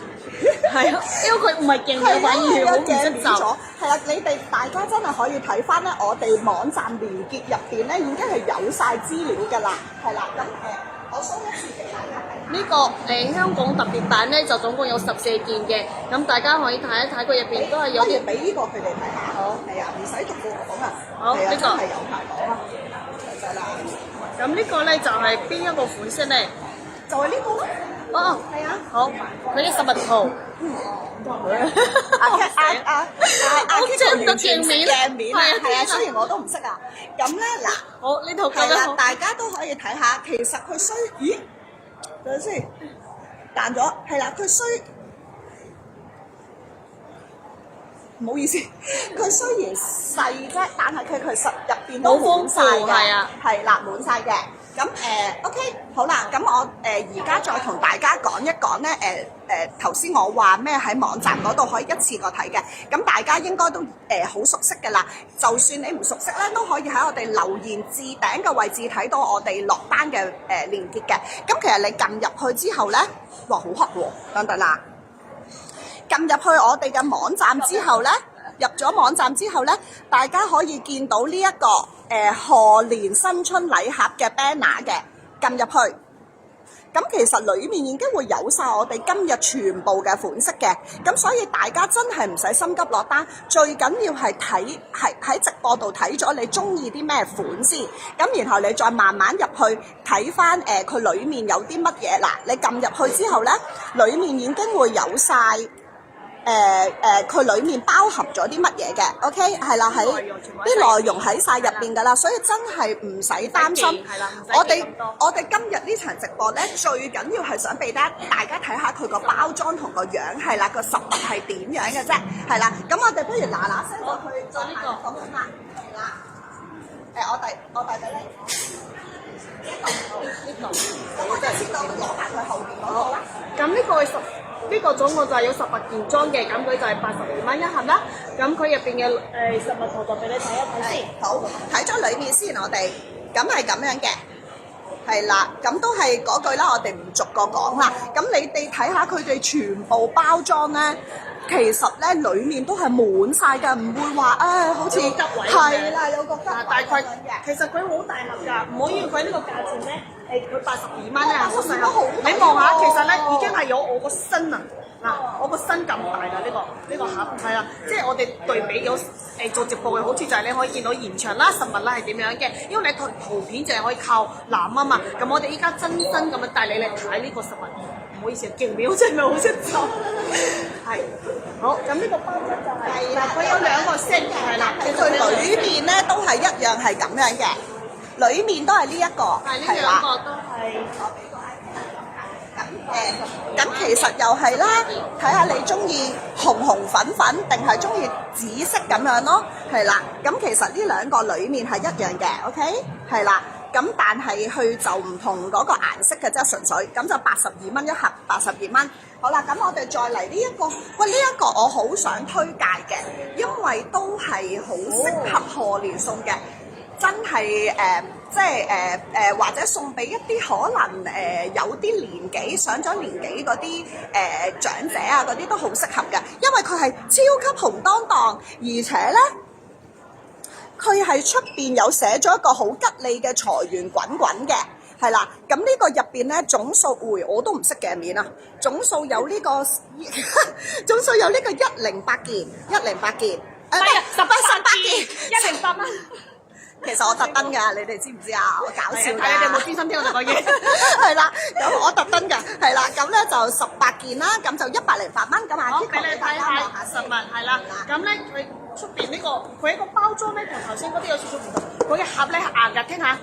係啊，因為佢唔係勁嘅，反而好唔識就。係啦，你哋大家真係可以睇翻咧，我哋網站連結入邊咧已經係有晒資料㗎啦，係啦。咁我 show 一次俾大家睇。呢個香港特別版咧就總共有14件嘅，咁大家可以睇一睇佢入邊都係有啲。俾呢個佢哋睇下。好。係啊，唔使逐個講啊。好，呢個係有排講啊。就係啦。咁呢個咧就係邊一個款式咧？就係呢個咯。哦，係啊。好，佢嘅11號。好正得鏡面，係啊，雖然我都唔識啊。咁咧嗱，好呢套係啦，好，大家都可以睇下。其實佢咦？等陣先，彈咗，係啦，佢唔好意思，佢雖然細啫，但係佢其實入邊都滿晒嘅，係啦，滿晒嘅。咁OK 好啦，咁我而家再同大家講一講咧頭先我話咩喺網站嗰度可以一次過睇嘅，咁大家應該都好熟悉嘅啦。就算你唔熟悉咧，都可以喺我哋留言置頂嘅位置睇到我哋落單嘅連結嘅。咁其實你撳入去之後咧，哇好黑喎，等等啦。撳入去我哋嘅網站之後咧，入咗網站之後咧，大家可以見到呢一個賀年新春禮盒嘅 banner 嘅，撳入去。咁其實裡面已經會有晒我哋今日全部嘅款式嘅，咁所以大家真係唔使心急落單，最緊要係喺直播度睇咗你中意啲咩款先，咁然後你再慢慢入去睇翻佢裡面有啲乜嘢嗱，你撳入去之後咧，裡面已經會有晒。佢裡面包含咗啲乜嘢嘅 ，OK 係啦，喺啲內容喺晒入邊㗎啦，所以真係唔使擔心。我哋今日呢場直播咧，最緊要係想俾大家睇下佢個包裝同個樣係啦，個實物係點樣嘅啫，係啦。咁我哋不如嗱嗱聲就去做呢個講緊啦，係啦。我遞俾你。我真係先攞埋佢後邊嗰個啦。咁呢個總共就係有18件裝嘅，咁佢就係82蚊一盒啦。咁佢入邊嘅實物圖就俾你睇一睇先。好，睇咗裡面先，我哋咁係咁樣嘅，係啦，咁都係嗰句啦，我哋唔逐個講啦。咁你哋睇下佢哋全部包裝咧，其實咧裡面都係滿晒㗎，唔會話好似係啦，有個吉位大概其實佢好大盒㗎，唔好以為佢呢個價錢咧。佢82蚊咧，好細盒。你望下，其實咧已經係有我個身啊！嗱，我個身咁大㗎呢個盒，係啊，即係我哋對比咗做直播嘅好處就係你可以見到現場啦、實物啦係點樣嘅，因為你睇圖片就係可以靠攬啊嘛。咁我哋依家真身咁樣帶你嚟睇呢個實物，唔好意思啊，勁秒真係好識走。係，好，咁呢個包裝就係嗱，佢有2個 set 係啦，佢裏面咧都係一樣係咁樣嘅。裏面都係呢一個，係啦，都係。咁其實又係啦，睇下你中意紅紅粉粉定係中意紫色咁樣咯，係啦。咁其實呢2個裡面係一樣嘅 ，OK， 係啦。咁但係佢就唔同嗰個顏色嘅啫，純粹咁就82蚊一盒，82蚊。好啦，咁我哋再嚟呢一個，喂，呢一個我好想推介嘅，因為都係好適合賀年送嘅。真係即係或者送俾一啲可能有啲年紀上咗年紀嗰啲長者啊，嗰啲都好適合嘅，因為佢係超級紅當當，而且咧佢係出邊有寫咗一個好吉利嘅財源滾滾嘅，係啦。咁呢個入邊咧總數我都唔識嘅面啊，總數有呢個總數有呢個108件，108件，唔係18件，108蚊。其實我特登㗎，你哋知唔知啊？我搞笑㗎。睇你哋有冇專心聽我哋講嘢？係啦，咁我特登㗎，係啦，咁咧就18件啦，咁就108蚊咁啊。好，俾你睇下實物係啦。咁咧佢出邊呢個佢一個包裝咧同頭先嗰啲有少少唔同，佢嘅盒咧係硬㗎，聽下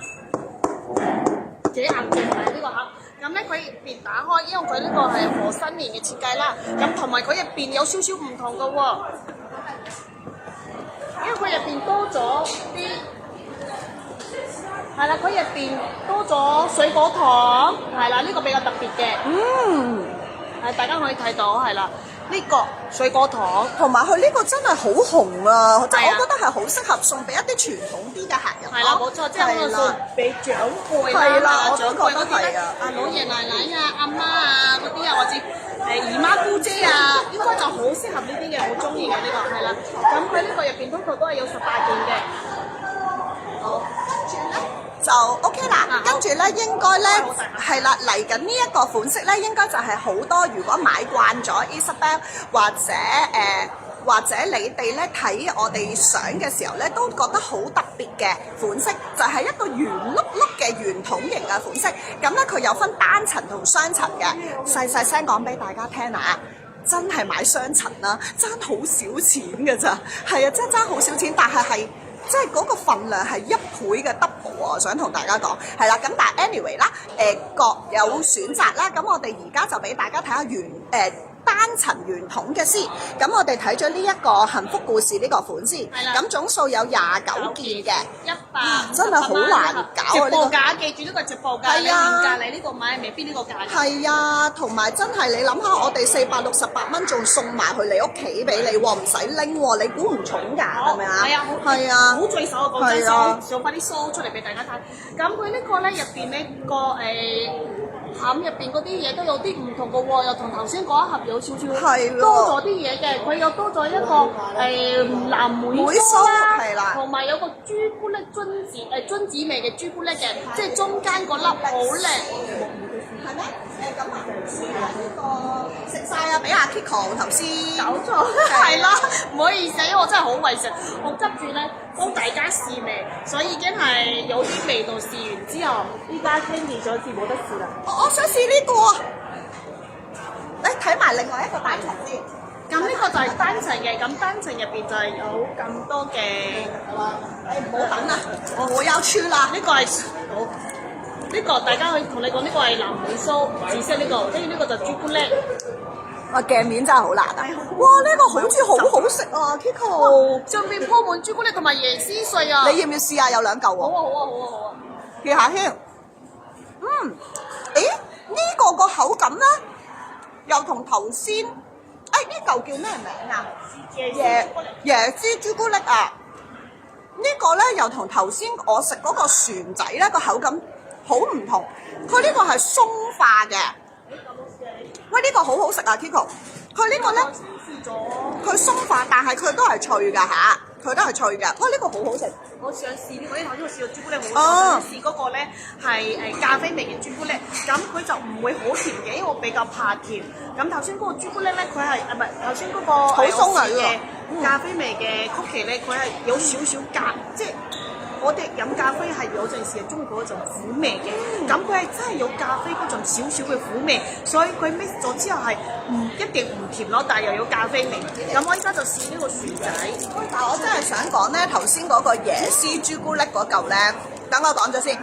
幾硬淨嘅呢個盒。咁咧佢入邊打開，因為佢呢個係賀新年嘅設計啦。咁同埋佢入邊有少少唔同㗎喎，因為佢入邊多咗啲。係啦，佢入邊多咗水果糖，係啦，呢個比較特別嘅。係大家可以睇到，係啦，呢個水果糖，同埋佢呢個真係好紅啊！即係我覺得係好適合送俾一啲傳統啲嘅客人。係啦，冇錯，即係可能送俾長輩啦，長輩嗰啲咧，老爺奶奶啊、阿媽啊嗰啲啊，或者姨媽姑姐啊，應該就好適合呢啲嘅，好中意嘅呢個係啦。咁佢呢個入邊通常都係有18件嘅。好。就 OK 啦，跟住咧應該咧係啦，嚟緊呢一個款式咧應該就係好多如果買慣咗 Isabel 或者你哋咧睇我哋相嘅時候咧都覺得好特別嘅款式，就係一個圓碌碌嘅圓筒形嘅款式。咁咧佢有分單層同雙層嘅，細聲講俾大家聽啊！真係買雙層啦，爭好少錢㗎咋，係啊，真係爭好少錢，但係即係嗰個份量係1倍嘅 double 啊！想同大家講係啦，咁但係 anyway 啦，各有選擇啦。咁我哋而家就俾大家睇下圓單層圓筒嘅先，咁我哋睇咗呢一個幸福故事呢個款先，係啦咁總數有29件嘅， 100真係好難搞啊！直呢個播價，記住呢個係直播價，你係啊原價你呢度買未必呢個價。係啊，同埋真係你諗下，我哋468蚊仲送埋去你屋企俾你喎，唔使拎喎，你估唔重㗎係咪啊？係啊，係啊，好最手啊！講真，係啊想快啲 show 出嚟俾大家睇。咁佢呢個咧入邊呢個餡入邊嗰啲嘢都有啲唔同嘅喎，又同頭先嗰一盒有少少係喎多咗啲嘢嘅。佢又多咗一個藍莓莓酥酥啦，係啦同埋有個朱古力榛子味嘅朱古力嘅，即係中間嗰粒好靚。係咩？咁啊，呢個食晒啊，俾阿 Kiko 頭先搞錯，係啦，唔好意思，因為我真係好為食，我急住咧幫大家試味，所以已經係有啲味道試完之後，依家 Candy 咗次冇得試啦。我想試呢個啊！你睇埋另外一個單層先。咁呢個就係單層嘅，咁單層入邊就係有咁多嘅，唔好等啦，我要出啦！呢個係好，呢個大家可以同你講，呢個係藍莓酥，紫色呢個，跟住呢個就朱古力。哇，鏡面真係好難啊！哇，呢個好似好好食啊，Kiko！上面鋪滿朱古力同埋椰絲碎啊！你要唔要試下？有2嚿喎。好啊好啊好啊好啊！試下先。誒呢個個口感咧，又同頭先，呢嚿叫咩名啊？椰絲朱古力啊！呢個咧又同頭先我食嗰個船仔咧個口感好唔同，佢呢個係鬆化嘅。喂，呢個好好食啊 Kiko！ 佢呢個咧，佢鬆化，但係佢都係脆㗎嚇，佢都係脆嘅。哇，呢個好好食！我想試呢個，因為頭先我試過朱古力好，我想試嗰個咧係咖啡味嘅朱古力，咁佢就唔會好甜嘅，因為我比較怕甜。咁頭先嗰個朱古力咧，佢係唔係頭先嗰個好鬆啊嘅咖啡味嘅曲奇咧，佢係有少少咖，即係我哋飲咖啡係有陣時係中意嗰陣苦味嘅，咁佢係真係有咖啡嗰種少少嘅苦味，所以佢 mix 咗之後係唔一定唔甜咯，但係又有咖啡味。咁我依家就試呢個薯仔。但係我真係想講咧，頭先嗰個椰絲朱古力嗰嚿咧，等我講咗先。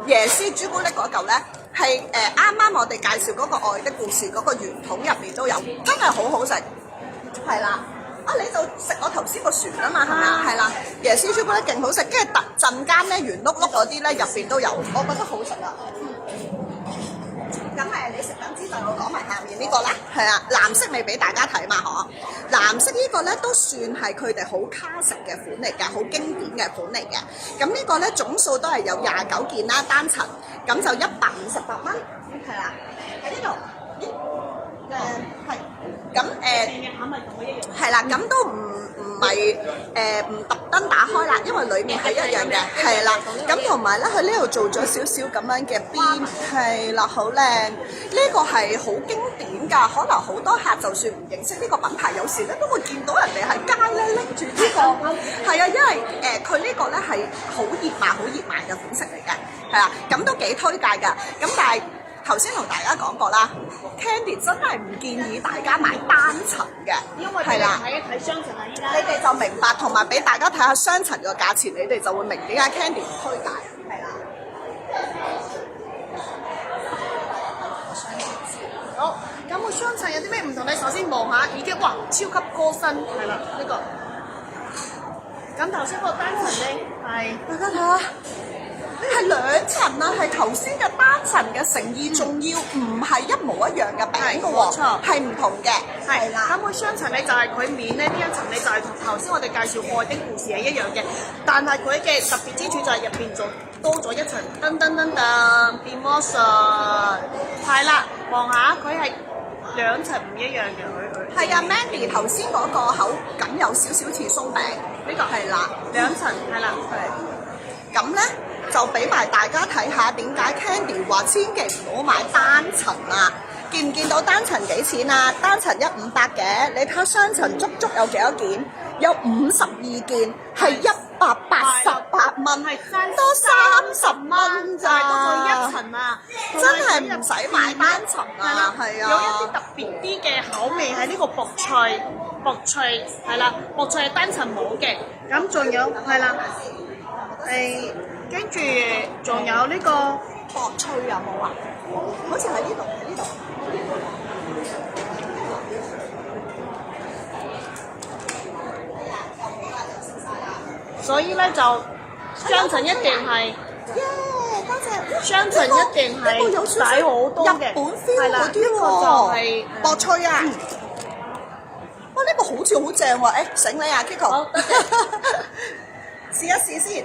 椰絲朱古力嗰嚿咧係啱啱我哋介紹嗰個《愛的故事》嗰個圓筒入面都有，真係好好食。係啦，你就食我頭先個船啊嘛，係咪啊？係啦，椰絲朱古力勁好食，跟住陣間咧圓碌碌嗰啲咧入邊都有，我覺得好食啊。咁你食緊之後，我講埋下面呢個啦，係啊，藍色未俾大家睇嘛，嗬？藍色呢個咧都算係佢哋好卡食嘅款嚟㗎，好經典嘅款嚟嘅。咁呢個咧總數都係有29件啦，單層，咁就158蚊，係啦，喺呢度，係，咁係啦，咁都唔係唔特登打開啦，因為裡面係一樣嘅，係啦。咁同埋咧，佢呢度做咗少少咁樣嘅邊，係啦，好靚。呢個係好經典㗎，可能好多客就算唔認識呢個品牌，有時咧都會見到人哋喺街咧拎住呢個，係啊，因為佢呢個咧係好熱賣嘅款式嚟嘅，係啊，咁都幾推介㗎。咁但係頭先同大家講過啦 ，Candy 真係唔建議大家買單層嘅，因為係啦，睇一睇商場啊，依家你哋就明白，同埋俾大家睇下雙層個價錢，你哋就會明點解 Candy 唔推介，係啦。好，咁個雙層有啲咩唔同？你首先望下，已經哇超級高身，係啦呢個。咁頭先個單層咧係，大家睇下。係2層啊，係頭先嘅單層嘅誠意，仲要唔係一模一樣嘅餅嘅喎，係唔同嘅，係啦。咁佢雙層咧就係佢面咧呢一層咧就係同頭先我哋介紹愛的故事係一樣嘅，但係佢嘅特別之處就係入邊仲多咗一層噔噔噔噔變魔術，係啦，望下佢係2層唔一樣嘅佢。係啊 ，Mandy 頭先嗰個口感有少少似鬆餅，呢個係啦，2層係啦，係。咁咧？就俾埋大家睇下點解 Candy 話千祈唔好買單層啊！見唔見到單層幾錢啊？單層150嘅，你睇下雙層足足有幾多件？有52件，係188蚊，多30蚊咋？多咗1層啊！真係唔使買單層啊！係啊，有一啲特別啲嘅口味係呢個薄脆係啦，薄脆係單層冇嘅，咁仲有係啦，跟住仲有呢個薄脆有冇啊？好似喺呢度，喺呢度。所以咧就雙層一定係。耶！多謝。雙層一定係抵好多嘅，日本 feel 嗰啲就喎，係薄脆啊！哇！呢個好似好正喎，誒醒你啊 Kiko，好多謝試一試先，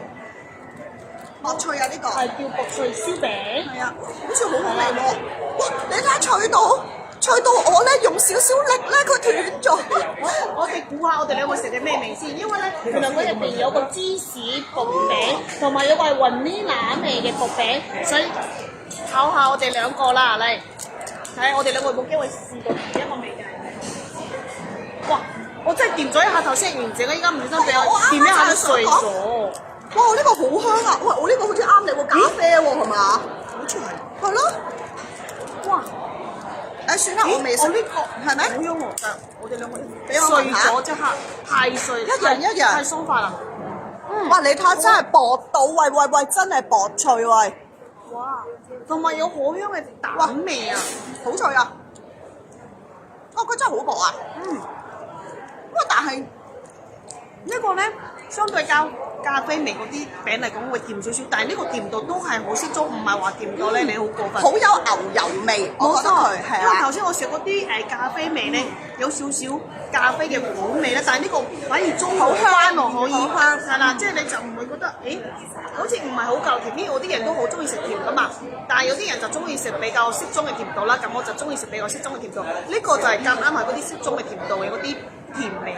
薄脆啊呢個，係叫薄脆燒餅。係啊，好似好好味喎！哇！你睇下脆到我咧用少少力咧，佢斷咗。我哋估下我哋兩個食嘅咩味先，因為咧原來佢入邊有個芝士薄餅，同埋有個係雲呢拿味嘅薄餅，所以考下我哋兩個啦，嚟睇下我哋兩個有冇機會試到同一個味嘅。哇！我真係掂咗一下頭先係完整嘅，依家唔小心俾我掂一下碎咗。哇！呢個好香啊！喂，我呢個好似啱你喎，咖啡喎係嘛？好似係。係咯。哇！誒算啦，我未食。我呢個係咪？好香喎！但我哋兩個俾我碎聞下咗即刻，太碎，一樣太鬆化啦。哇！你睇下真係薄到，喂，真係薄脆喂！哇！同埋有好香嘅蛋味啊！好脆啊！哦，佢真係好薄啊！哇！但係呢個咧，相對較咖啡味嗰啲餅嚟講會甜少少，但係呢個甜度都係好適中，唔係話甜到咧你好過分。好有牛油味，我覺得佢係因為啊。頭先我食嗰啲咖啡味咧，有少少咖啡嘅苦味咧，但係呢個反而中和翻喎，可以好香係啦，即係你就唔會覺得好似唔係好夠甜。因為我啲人都好中意食甜噶嘛，但係有啲人就中意食比較適中嘅甜度啦，咁我就中意食比較適中嘅甜度。呢個就係夾啱係嗰啲適中嘅甜度嘅嗰啲甜味。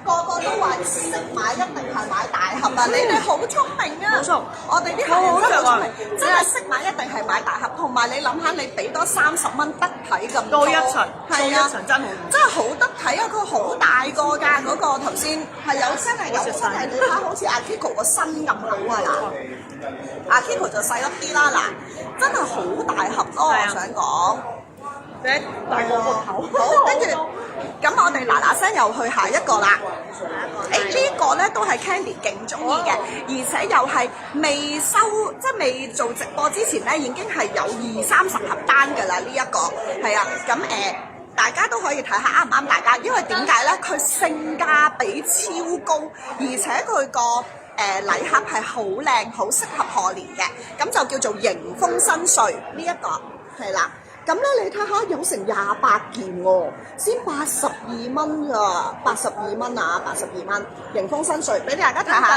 個個都話識買一定係買大盒啊！你哋好聰明啊！冇錯，我哋啲客人真係好聰明，真係識買一定係買大盒。同埋你諗下，你俾多30蚊得體咁多一層，多一係啊，層真好。真係好得體啊！佢好大個㗎，嗰個頭先係有真係有真係，你睇好似阿 Kiko 個身咁好啊嗱，阿 Kiko 就細粒啲啦嗱，真係好大盒咯！我想講。大個個頭，好，跟住咁我哋嗱聲又去下一個啦。呢個咧都係 Candy 勁中意嘅，而且又係未收，即係未做直播之前咧，已經係有20-30盒單㗎啦。呢一個係啊，咁大家都可以睇下啱唔啱大家，因為點解咧？佢性價比超高，而且佢個禮盒係好靚，好適合賀年嘅，咁就叫做迎風新歲呢一個係啦。咁咧，你睇下有成28件喎，先82蚊咋，82蚊啊，82蚊，迎風新歲，俾大家睇下。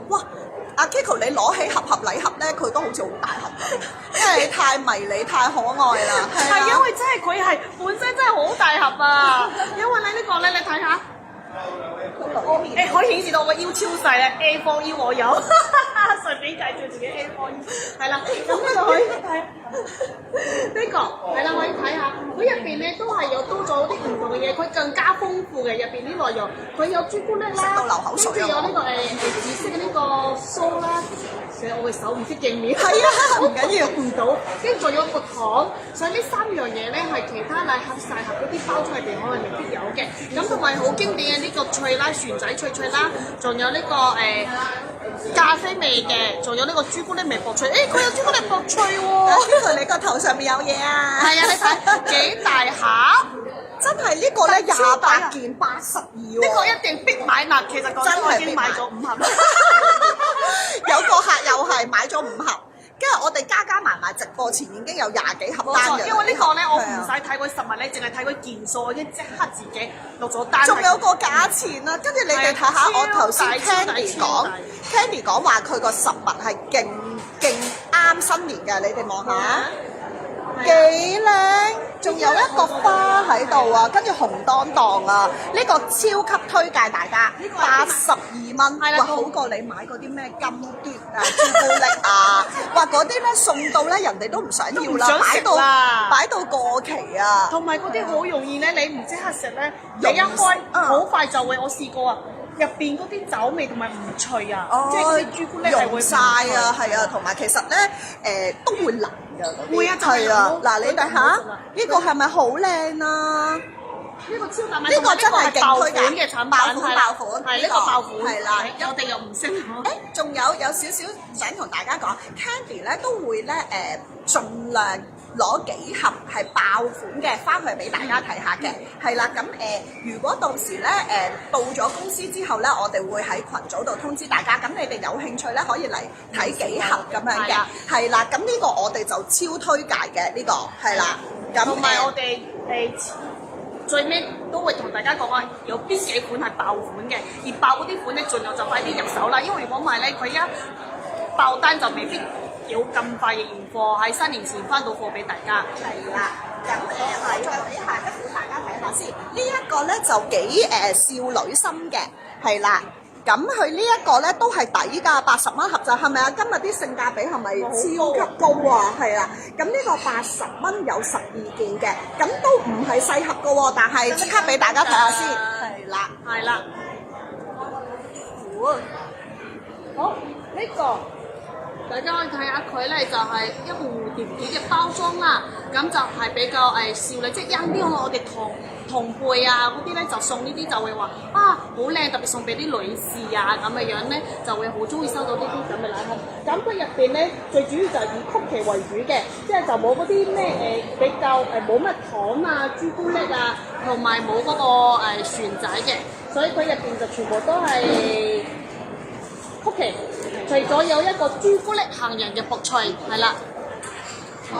哇！阿 Kiko 你攞起盒禮盒咧，佢都好似好大盒，因為你太迷你、太可愛啦。係因為真係佢係本身真係好大盒啊！因為咧呢個咧，你睇下。可以顯示到我個腰超細咧 ，A4 腰我有，順便介紹自己 A4 腰，係啦，咁呢度可以睇呢個係啦，可以睇下，佢入邊咧都係有多咗啲唔同嘅嘢，佢更加豐富嘅入邊啲內容，佢有朱古力啦，跟住有呢個紫色嘅呢個酥啦，其實我嘅手唔識鏡面，係啊，唔緊要，唔到，跟住仲有個糖，所以呢3樣嘢咧係其他禮盒細盒嗰啲包出嚟可能未必有嘅，咁同埋好經典嘅呢個脆啦，船仔脆啦，仲有呢個咖啡味嘅，仲有呢個朱古力味薄脆，佢有朱古力薄脆喎，呢個你個頭上面有嘢啊！係啊，你睇幾大盒，真係呢個咧28件82喎，呢個一定必買嗱，其實講真我已經買咗5盒，有個客又係買咗5盒。跟住我哋加埋直播前已經有20幾盒單嘅，因為呢個咧我唔使睇佢實物咧，淨係睇佢件數，我已經即刻自己落咗單。仲有個價錢啊！跟住你哋睇下，我頭先 Candy 講話佢個實物係勁啱新年嘅，你哋望下幾靚，仲有一個花喺度啊，跟住紅當當啊，呢個超級推介大家，82蚊，哇好過你買嗰啲咩金桔啊、朱古力啊，哇嗰啲咧送到咧人哋都唔想要啦，擺到過期啊，同埋嗰啲好容易咧，你唔即刻食咧，你一開好快就會，我試過啊。入邊嗰啲酒味同埋唔脆啊，即係嗰啲朱古力係會溶曬啊，係啊，同埋其實咧都會腍㗎，會啊，係啊，嗱你睇下呢個係咪好靚啊？呢個超大米，呢個真係勁推介嘅產品，爆款，係呢個爆款，係啦，我哋又唔識。仲有少少想同大家講 ，Candy 咧都會咧盡量攞幾盒係爆款嘅翻去俾大家睇下嘅，係啦。咁如果到時咧到咗公司之後咧，我哋會喺群組度通知大家。咁你哋有興趣咧，可以嚟睇幾盒咁樣嘅，係啦。咁呢個我哋就超推介嘅呢個，係啦。咁同埋我哋最尾都會同大家講啊，有邊幾款係爆款嘅，而爆嗰啲款咧，盡量就快啲入手啦。因為如果唔係咧，佢一爆單就未必有咁快嘅現貨喺新年前翻到貨俾大家。係啦，咁再俾下一款大家睇下先。呢一個咧就幾少女心嘅，係啦。咁佢呢一個咧都係抵㗎，80蚊盒就係咪啊？今日啲性價比係咪超級高啊？係啦，咁呢個80蚊有12件嘅，咁都唔係細盒㗎喎，但係即刻俾大家睇下先。係啦，係啦。好，呢個大家可以睇下佢咧，就係一個蝴蝶結嘅包裝啦。咁就係比較少女，即係啱啲可能我哋同輩啊嗰啲咧，就送呢啲就會話啊好靚，特別送俾啲女士啊咁嘅樣咧，就會好中意收到呢啲咁嘅禮盒。咁佢入邊咧最主要就係以曲奇為主嘅，即係就冇嗰啲咩比較冇乜糖啊、朱古力啊，同埋冇嗰個船仔嘅，所以佢入邊就全部都係曲奇，除咗有一個朱古力杏仁嘅薄脆，係啦。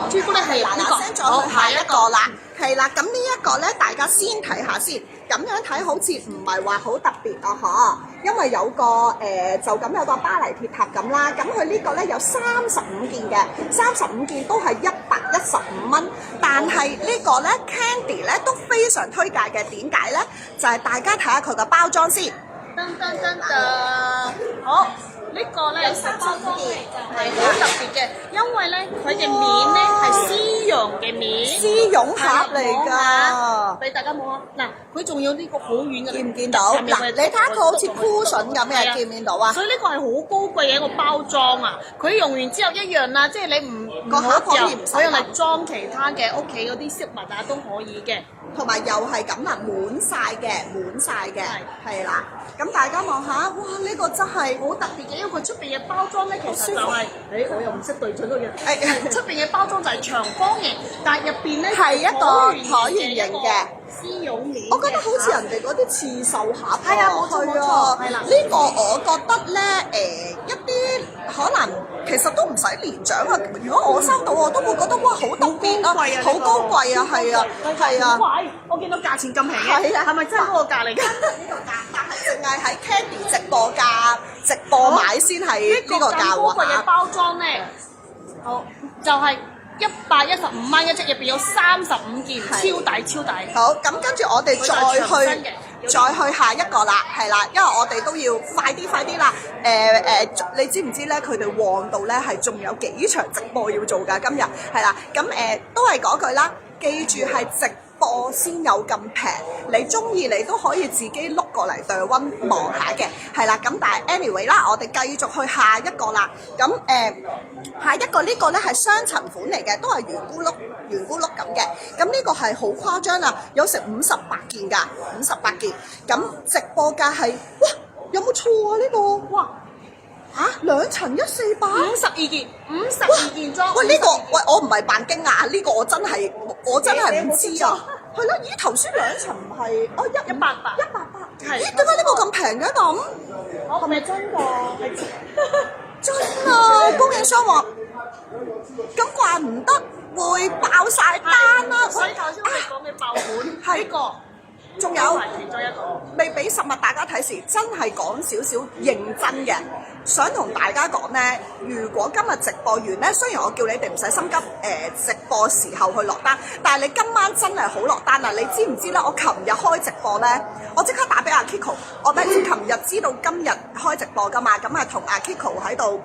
朱古力係嗱嗱聲再去下一個啦，係啦，咁呢一個咧，大家先睇下先，咁樣睇好似唔係話好特別啊嗬，因為有個就咁有個巴黎鐵塔咁啦，咁佢呢個咧有35件嘅，35件都係115蚊，但係呢個咧 Candy 咧都非常推介嘅，點解咧？就係大家睇下佢個包裝先，噔噔噔噔，好。呢個咧係好特別嘅，因為咧佢嘅面咧係絲絨嘅面，絲絨盒嚟㗎，俾大家摸下。嗱，佢仲有呢個好軟嘅，見唔見到？嗱，你睇下佢好似 cushion 咁嘅，見唔見到啊？所以呢個係好高貴嘅一個包裝啊！佢用完之後一樣啦，即係你唔個盒可以唔使，可以嚟裝其他嘅屋企嗰啲飾物啊都可以嘅。同埋又係咁啦，滿晒嘅，係啦。咁大家望下，哇！呢個真係好特別嘅，因為佢出邊嘅包裝咧，其實就係，我又唔識對準嗰樣。出邊嘅包裝就係長方形，但係入邊咧係一個橢圓形嘅絲絨面。我覺得好似人哋嗰啲刺繡盒。係啊，冇錯，係啦。呢個我覺得咧，一啲可能其實都唔使年獎啊。如果我收到，我都會覺得哇，好特別啊，好高貴啊，係啊，係啊。我見到價錢咁平嘅，係咪真係嗰個價嚟㗎？呢個價，但係淨係喺 Candy 直播價直播買先係呢個價喎。咁高貴嘅包裝咧，好就係115蚊一隻，入邊有35件，超抵。好，咁跟住我哋再去下一個啦，係啦，因為我哋都要快啲啦。你知唔知咧？佢哋旺到咧係仲有幾場直播要做㗎？今日係啦，咁都係嗰句啦，記住係直播先有咁平，你中意你都可以自己碌過嚟對溫望下嘅，係啦。咁但係 anyway 啦，我哋繼續去下一個啦。咁下一個呢個咧係雙層款嚟嘅，都係圓咕碌咁嘅。咁呢個係好誇張啊，有成58件㗎，58件。咁直播價係哇，有冇錯啊？呢個哇2層1,400 52件，52件裝。喂，呢個喂我唔係扮驚訝，呢個我真係唔知啊。係咯，咦頭先2層唔係188，咦點解呢個咁平嘅咁？係咪真㗎？係真啊！供應商話，咁怪唔得會爆晒單啦。所以頭先我哋講嘅爆款係呢個。仲有其中一個未俾實物大家睇時，真係講少少認真嘅，想同大家講呢，如果今日直播完呢，雖然我叫你哋唔使心急，直播時候去落單，但係你今晚真係好落單啦！你知唔知呢？我琴日開直播呢，我即刻打俾阿 Kiko，我等於琴日知道今日開直播㗎嘛，咁啊同阿 Kiko 喺度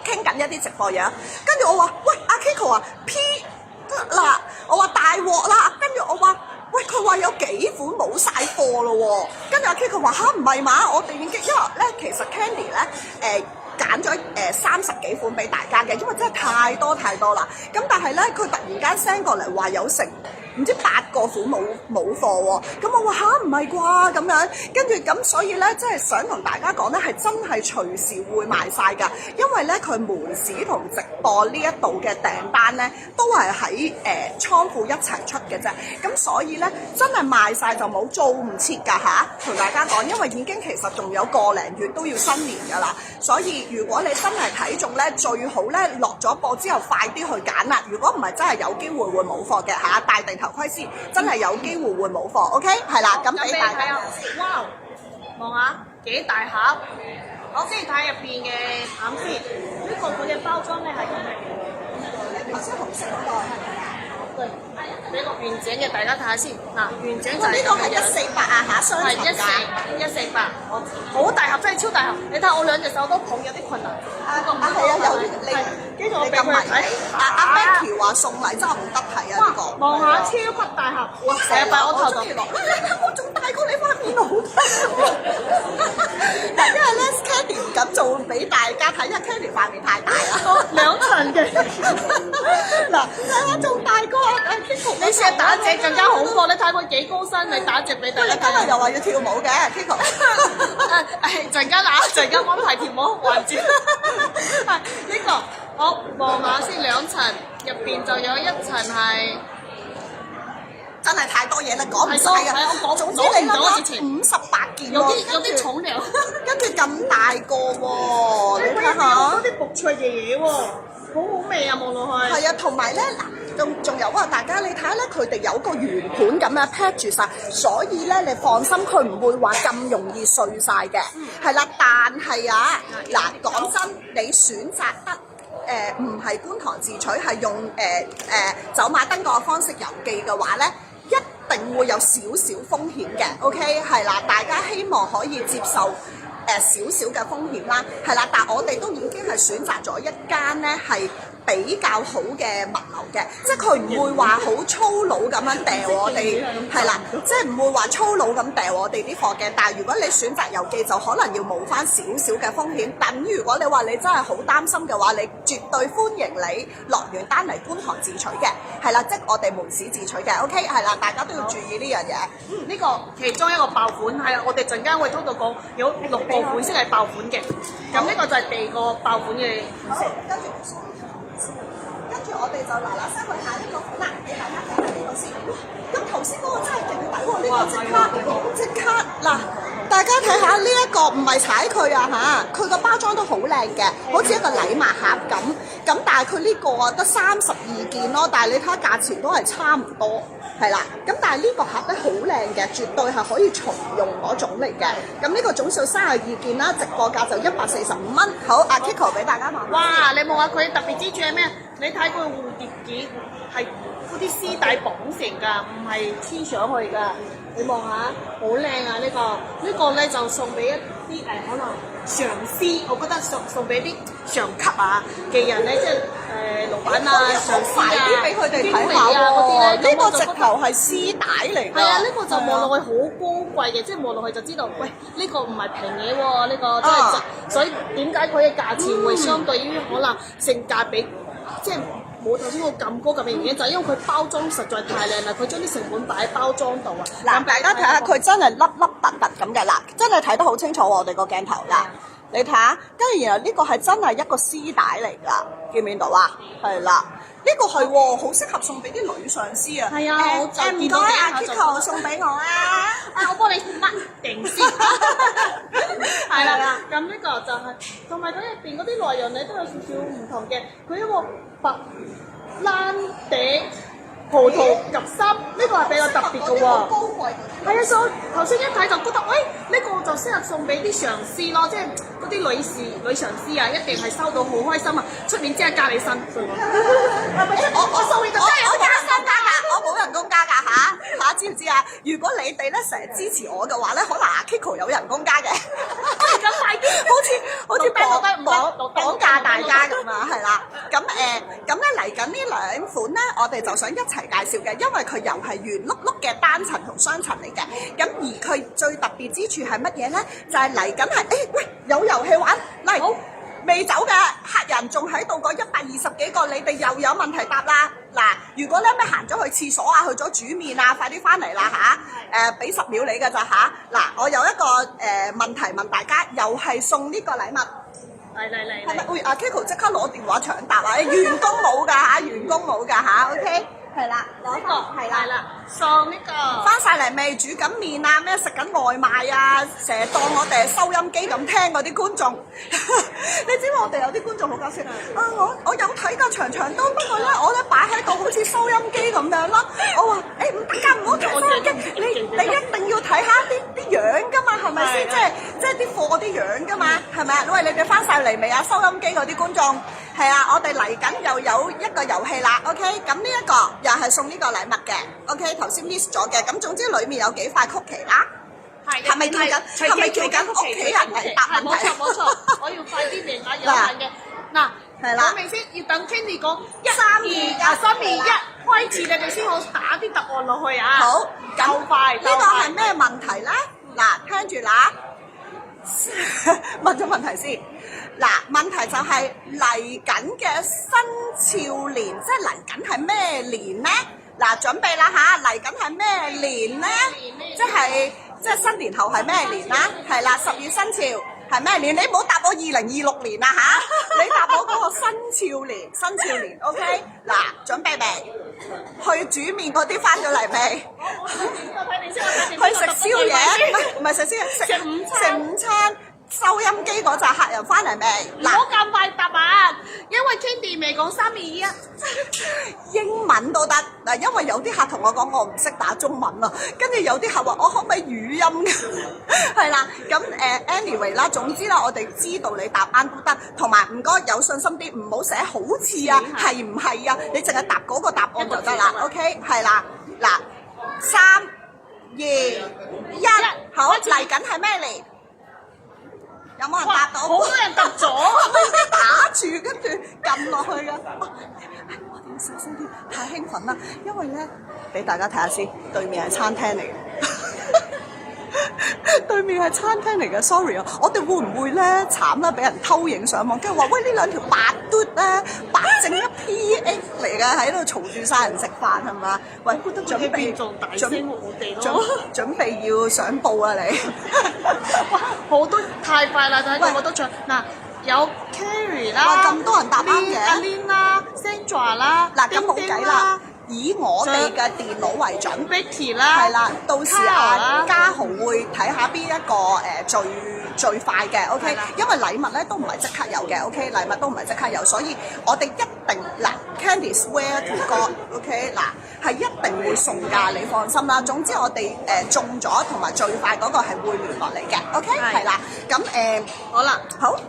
傾緊一啲直播嘢，跟住我話：喂，阿 Kiko 啊 ，P 嗱，我話大鑊啦，跟住我話。喂，佢話有幾款冇晒貨咯喎，跟住阿 K 佢話吓唔係嘛，我哋已經因為咧其實 Candy 咧揀咗30幾款俾大家嘅，因為真係太多啦。咁但係咧佢突然間 send 過嚟話有成唔知8個款冇貨喎。咁我話吓，唔係啩咁樣，跟住咁所以咧，即係想同大家講咧，係真係隨時會賣晒㗎，因為咧佢門市同直播呢一度嘅訂單咧，都係喺倉庫一齊出嘅啫。咁所以咧，真係賣晒就冇做唔切㗎嚇，同大家講，因為已經其實仲有個零月都要新年㗎啦。所以如果你真係睇中咧，最好咧落咗播之後快啲去揀啦。如果唔係真係有機會會冇貨嘅嚇，戴定頭盔先，真係有機會會冇貨。OK， 係啦，咁俾大家。哇！望下幾大盒，我先睇入邊嘅餡先。呢個佢嘅包裝咧係咁嘅，頭先紅色嗰個係咪啊？對，俾個完整嘅大家睇下先。嗱，完整就係呢個係148啊嚇，雙層㗎。148，好大盒，真係超大盒。你睇下我兩隻手都捧有啲困難。係啊，有你跟住我俾佢睇。阿 Becky 話送禮真係冇得睇啊！呢個望下超級大盒，哇！成日擺我頭度。我仲大過你塊面好多。嗱，因為咧 Candy 唔敢做俾大家睇，因為 Candy 塊面太大啦。兩層嘅。嗱，我仲大過阿 Kiko。你試下打隻更加好過，你睇佢幾高身，你打隻俾大家睇。你今日又話要跳舞嘅 Kiko。陣間安排跳舞環節。呢個我望下先，兩層入邊就有一層係。真係太多嘢啦，講唔晒啊！總之你諗下58件喎，有啲重量，跟住咁大個喎，你睇下嗰啲薄脆嘅嘢喎，好好味啊！望落去係啊，同埋咧嗱，仲有啊，大家你睇下咧，佢哋有個圓盤咁樣 pack 住晒，所以咧你放心，佢唔會話咁容易碎晒嘅。係啦，但係啊，嗱講真，你選擇得唔係觀塘自取，係用走馬燈個方式郵寄嘅話咧，一定會有少少風險嘅。OK， 係啦，大家希望可以接受少少嘅風險啦，係啦，但我哋都已經係選擇咗一間咧係比較好嘅物流嘅，即係佢唔會話好粗魯咁樣掉我哋，係啦，即係唔會話粗魯咁掉我哋啲貨嘅。但係如果你選擇郵寄，就可能要冒翻少少嘅風險。但如果你話你真係好擔心嘅話，你絕對歡迎你落完單嚟觀塘自取嘅，係啦，即係我哋門市自取嘅。OK， 係啦，大家都要注意呢樣嘢。呢個其中一個爆款係啦，我哋陣間會通到講有6個款式係爆款嘅，咁呢個就係第二個爆款嘅款式。跟住我哋就嗱聲去下呢個款啦，俾大家睇下呢個先。咁頭先嗰個真係勁抵喎，呢個即刻嗱，大家睇下呢一個唔係踩佢啊嚇，佢個包裝都好靚嘅，好似一個禮物盒咁。咁但係佢呢個啊得32件咯，但係你睇下價錢都係差唔多，係啦。咁但係呢個盒咧好靚嘅，絕對係可以重用嗰種嚟嘅。咁呢個總數32件啦，直播價就145蚊。好，阿 Kiko 俾大家望。哇！你望下佢特別之處係咩？你睇佢蝴蝶結係嗰啲絲帶綁成㗎，唔係黐上去㗎。你望下，好靚啊！呢個咧就送俾一啲可能上司，我覺得送俾啲上級嘅人咧，即係老闆啊、上司啊、俾佢哋睇下喎。呢個直頭係絲帶嚟㗎。係啊，呢個就望落去好高貴嘅，即係望落去就知道，喂，呢個唔係平嘢喎，呢個真係值。所以點解佢嘅價錢會相對於可能性價比即係冇頭先嗰個咁高嘅原因，就係因為佢包裝實在太靚啦，佢將啲成本擺喺包裝度啊。嗱，大家睇下佢真係粒粒突突咁嘅，嗱，真係睇得好清楚喎，我哋個鏡頭嗱，你睇下，跟住然後呢個係真係一個絲帶嚟㗎，見唔見到啊？係啦，呢個係喎，好適合送俾啲女上司啊。係啊，我就見到唔該阿 Kiko 送俾我啊。我幫你乜定先。係啦，咁呢個就係同埋佢入邊嗰啲內容咧都有少少唔同嘅，佢一個白蘭地葡萄夾心，呢個係比較特別嘅喎。高貴嘅。係啊，所以頭先一睇就覺得，喂，呢個就適合送俾啲上司咯，即係嗰啲女上司啊，一定係收到好開心啊！出面即係加你薪。我送你就真係有加薪㗎，我冇人工加㗎嚇，知唔知啊？如果你哋咧成日支持我嘅話咧，可能阿 Kiko 有人工加嘅。咁快啲，好似綁架大家咁啊，係啦。咁咧嚟緊呢兩款咧，我哋就想一齊介紹嘅，因為佢又係圓碌碌嘅單層同雙層嚟嘅。咁而佢最特別之處係乜嘢咧？就係嚟緊係，喂，有遊戲玩嚟。未走嘅客人仲喺度，嗰120幾個，你哋又有問題答啦。嗱，如果咧咩行咗去廁所啊，去咗煮麵啊，快啲翻嚟啦嚇！俾10秒你㗎咋嚇？嗱，我有一個問題問大家，又係送呢個禮物。嚟，係咪？喂，阿 Kiko 即刻攞電話搶答啊！員工冇㗎嚇，員工冇㗎嚇，OK。係啦，攞個係啦，送呢個翻晒嚟未？煮緊麵啊，咩食緊外賣啊，成日當我哋係收音機咁聽嗰啲觀眾。你知我哋有啲觀眾好搞笑啊！我有睇㗎長長都，不過咧我咧擺喺度好似收音機咁樣咯。我話唔得㗎，唔好睇收音機，你一定要睇下啲樣㗎嘛，係咪先？即係啲貨啲樣㗎嘛，係咪啊？喂，你哋翻晒嚟未啊？收音機嗰啲觀眾係啊，我哋嚟緊又有一個遊戲啦。OK，咁呢一個。又係送呢個禮物嘅，OK，頭先 miss 咗嘅，咁總之裡面有幾塊曲奇啦，係咪叫緊屋企人嚟答問題？冇錯，我要快啲明白有問嘅。嗱，係啦，我未先要等 Candy 講3、2、1，開始你哋先好打啲答案落去啊！好，夠快，呢個係咩問題咧？嗱，聽住啦，問咗問題先。嗱，問題就係嚟緊嘅新潮年，即係嚟緊係咩年咧？嗱，準備啦嚇，嚟緊係咩年咧？即係新年後係咩年啦？係啦，10月新潮係咩年？你唔好答我2026年啊嚇！你答我嗰個新潮年 ，OK？嗱，準備未？去煮麵嗰啲翻咗嚟未？去食宵夜？唔係食宵夜，食午餐。收音機嗰扎客人翻嚟未？唔好咁快答案，因為 Candy 未講3、2、1。英文都得嗱，因為有啲客同我講我唔識打中文啊，跟住有啲客話我可唔可以語音㗎？係啦，咁anyway 啦，總之啦，我哋知道你答啱都得，同埋唔該有信心啲，唔好寫好似啊，係唔係啊？你淨係答嗰個答案就得啦。OK， 係啦，嗱，3、2、1，好，嚟緊係咩年？有冇人答到？好多人答咗，打住跟住撳落去㗎。我哋要細聲啲，太興奮啦！因為咧，俾大家睇下先，對面係餐廳嚟嘅。對面係餐廳嚟嘅 ，sorry 啊！我哋會唔會咧慘啦？俾人偷影上網，跟住話喂呢兩條白嘟咧，白淨一 PX 嚟嘅，喺度嘈住晒人食飯係嘛？喂，準備要上報啊你！哇，好多太快啦！睇到我都唱嗱，有 Carrie 啦，哇咁多人答啱嘅，阿 Lin 啦 ，Sandra 啦，嗱咁冇計啦。以我哋嘅電腦為準 ，Vicky 啦，係啦，到時家豪會睇下邊一個最快嘅 ，OK，因為禮物咧都唔係即刻有嘅 ，OK， 禮物都唔係即刻有，所以我哋一定嗱 Candy swear to God，OK， 嗱係一定會送㗎，你放心啦。總之我哋中咗同埋最快嗰個係會聯絡你嘅 ，OK， 係啦，咁好啦，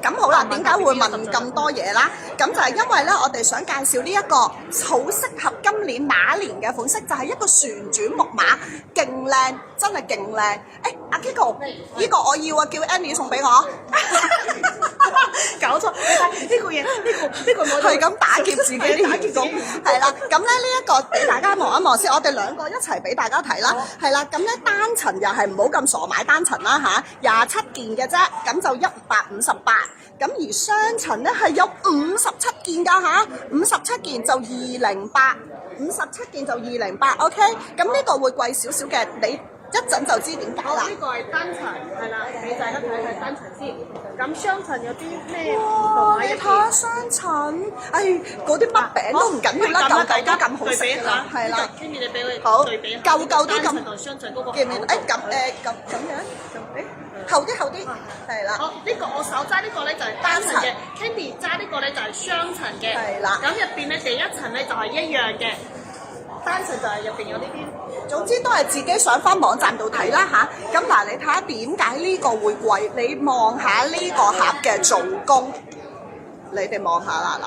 咁好啦，點解會問咁多嘢啦？咁就係因為咧，我哋想介紹呢一個好適合今年馬年嘅款式，就係一個旋轉木馬，勁靚，真係勁靚。阿 Kiko，呢個我要啊，叫 Annie 送俾我。搞錯，你睇呢個嘢，呢個我係咁打劫自己啲員工，係啦。咁咧呢一個俾大家望一望先，我哋兩個一齊俾大家睇啦。係啦，咁咧單層又係唔好咁傻買單層啦嚇，27件嘅啫，咁就158。咁而雙層咧係有57件㗎嚇，57件就208，57件就208，OK。咁呢個會貴少少嘅，你一陣就知點解啦。呢個係單層，係啦，俾大家睇睇單層先。咁雙層有啲咩？哇！你睇下雙層，嗰啲乜餅都唔緊要啦，嚿嚿都咁好食啦，係啦。跟住你俾佢好，對比下，嚿嚿都咁。單層同雙層嗰個。記唔記得？咁樣，厚啲，係啦。好，呢個我手揸呢個咧就係單層嘅 ，Candy 揸呢個咧就係雙層嘅。係啦。咁入邊咧第一層咧就係一樣嘅，單層就係入邊有呢啲。總之都係自己上翻網站度睇啦嚇。咁嗱，你睇下點解呢個會貴？你望下呢個盒嘅做工，你哋望下啦嗱，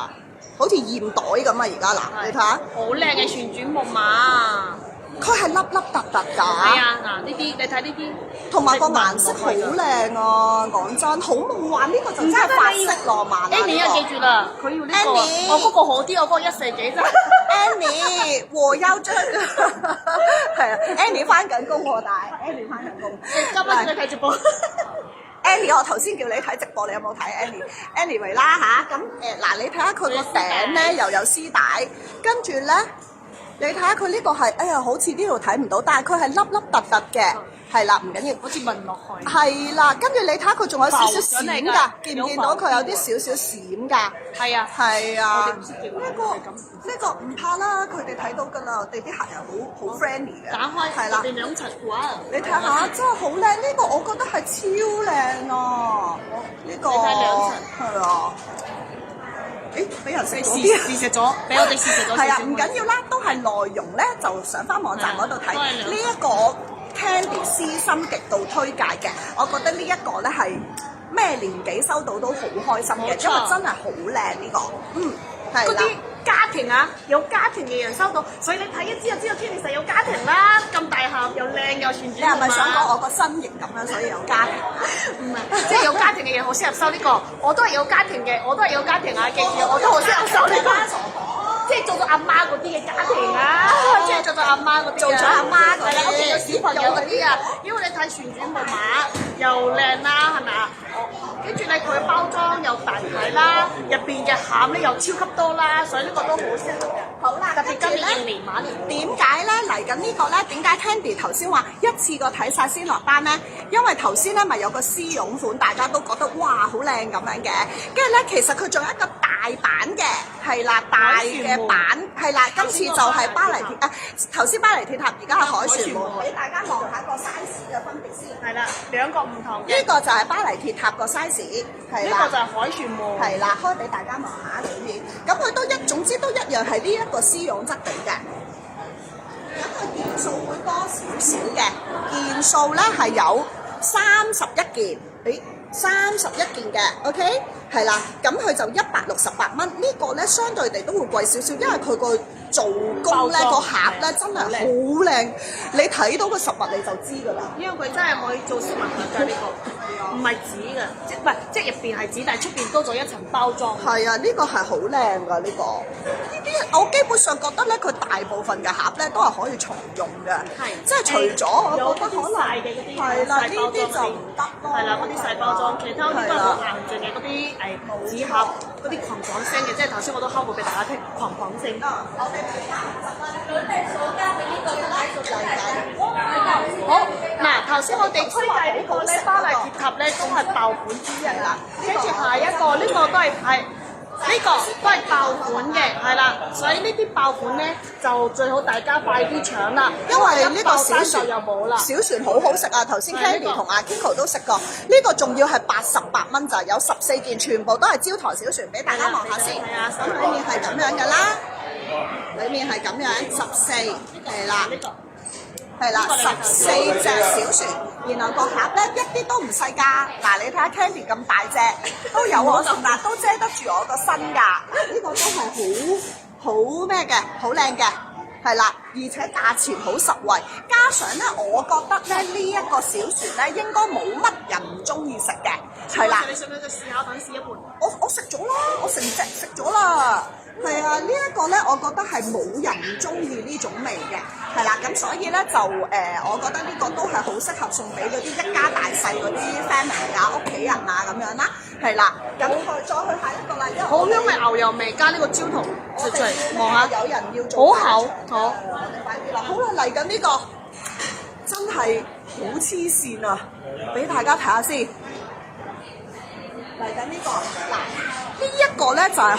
好似驗袋咁啊！而家嗱，你睇下，好靚嘅旋轉木馬。佢係粒粒突突㗎。係啊，嗱呢啲你睇呢啲，同埋個顏色好靚啊！講真，好夢幻，呢個就真係法式浪漫啦。Annie 啊，記住啦，佢要呢個，我嗰個好啲，我嗰個140幾啫。Annie 和優張，係啊，Annie 翻緊工喎，但係 Annie 翻緊工。今晚你睇直播。Annie，我頭先叫你睇直播，你有冇睇 Annie？Anyway 啦吓，咁嗱，你睇下佢個頂咧又有絲帶，跟住咧你睇下佢呢個係，哎呀好似呢度睇唔到，但係佢係粒粒突突嘅，係啦，唔緊要，好似紋落去。係啦，跟住你睇下佢仲有少少浮上嚟閃㗎㗎，見唔見到佢有啲少少閃㗎？係啊，係啊，我哋唔識叫呢個唔怕啦，佢哋睇到㗎啦，我哋啲客人好 friendly 嘅。打開係啦入邊兩層哇！你睇下，真係好靚！呢個我覺得係超靚啊！呢個你睇兩層係啊。誒，俾人食咗試啲。試食咗，俾我哋試食咗。係啊，唔緊要啦，都係內容咧，就上翻網站嗰度睇。都係兩層呢一個 Candy 私心極度推介嘅，我覺得呢一個咧係咩年紀收到都好開心嘅，因為冇錯真係好靚呢個。嗯，係啦。嗰啲家庭啊，有家庭嘅人收到，所以你睇一知就知道天地實有家庭啦，咁大盒又靚又旋轉。你係咪想講我個身形咁樣，所以有家庭？唔係，即係有家庭嘅人好適合收呢個。我都係有家庭嘅，我都係有家庭啊！記住，我都好適合收呢個。即係做到阿媽嗰啲嘅家庭啊，即係做到阿媽嗰啲啊，做咗阿媽嗰啲係啦，屋企有小朋友嗰啲啊，因為你睇旋轉木馬又靚啦，係咪啊？跟住咧佢嘅包裝又大體啦，入邊嘅餡咧又超級多啦，所以呢個都好適合嘅。好啦，特別今年跟住咧年馬年。點解咧嚟緊呢個咧？點解 Candy 頭先話一次過睇晒先落單咧？因為頭先咧咪有個絲絨款，大家都覺得哇好靚咁樣嘅。跟住咧，其實佢仲有一個大版嘅，係啦，大嘅版係啦。今次就係巴黎鐵啊，頭先巴黎鐵塔，而家係凱旋門，俾大家望下個 size 嘅分別先。係啦，兩個唔同嘅。呢個就係巴黎鐵塔個 size，係啦。呢個就係凱旋門。係啦，開俾大家望下裏面。咁佢都總之都一樣係呢一個絲絨質地嘅。咁佢件數會多少少嘅，件數咧係有31件，31件嘅 ，OK， 係啦。咁佢就168蚊。呢個咧相對地都會貴少少，因為佢個做工咧個盒咧真係好靚，你睇到個實物你就知㗎啦。因為佢真係可以做飾物㗎呢個，唔係紙㗎，即係入邊係紙，但係出邊多咗一層包裝。係啊，呢個係好靚㗎呢個。呢啲我基本上覺得咧，佢大部分嘅盒咧都係可以重用嘅。係，即係除咗我覺得可能細嘅嗰啲係啦，呢細包裝啲就唔得咯。係啦，嗰啲細包裝，其他嗰啲都係好硬淨嘅嗰啲紙盒，嗰啲哐哐聲嘅，即係頭先我都敲過俾大家聽，哐哐聲。我哋好，嗱，頭先我哋推介呢個咧，巴黎鐵塔咧都係爆款之一啦。跟住下一個呢個都係呢個都係爆款嘅，係啦。所以呢啲爆款咧就最好大家快啲搶啦，因為呢個小就船又冇啦。小船好好食啊！頭先係呢 Candy 個同阿 Kiko 都食過，呢個仲要係88蚊咋，有14件，全部都係焦糖小船，俾大家望下先。係啊，咁裡面係咁樣㗎啦，裡面係咁樣14，係啦。呢個。係啦，14隻小船，然後個盒咧一啲都唔細㗎。嗱，你睇下 Candy 咁大隻，都有我嗱，都遮得住我個身㗎。呢個都係好咩嘅，好靚嘅，係啦，而且價錢好實惠。加上咧，我覺得咧呢一個小船咧應該冇乜人唔中意食嘅，係啦。你想唔想再試下？等試一半。我食咗啦，我成隻食咗啦。係啊，呢一個咧，我覺得係冇人唔中意呢種味嘅，係啦，咁所以咧就我覺得呢個都係好適合送俾嗰啲一家大細嗰啲 family 啊、屋企人啊咁樣啦，係啦，咁再去下一個啦，因為好香嘅牛油味加呢個焦糖，食出嚟望下，有人要做好厚，好。我哋快啲啦，好啦，嚟緊呢個真係好黐線啊，俾大家睇下先。嚟緊呢個嗱，呢一個咧就係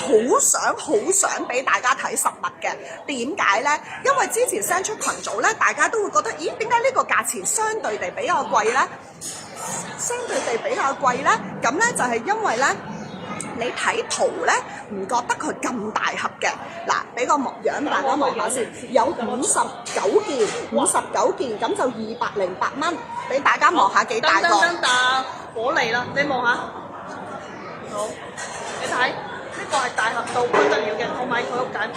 好想俾大家睇實物嘅。點解咧？因為之前 send 出群組咧，大家都會覺得，咦？點解呢個價錢相對地比較貴咧？相對地比較貴咧，咁咧就係因為咧，你睇圖咧唔覺得佢咁大盒嘅。嗱，俾個模樣大家望下先，有59件，59件咁就208蚊，俾大家望下幾大個。噔，我嚟啦，你望下。好，你睇呢個係大盒到不得了嘅，我買佢屋緊。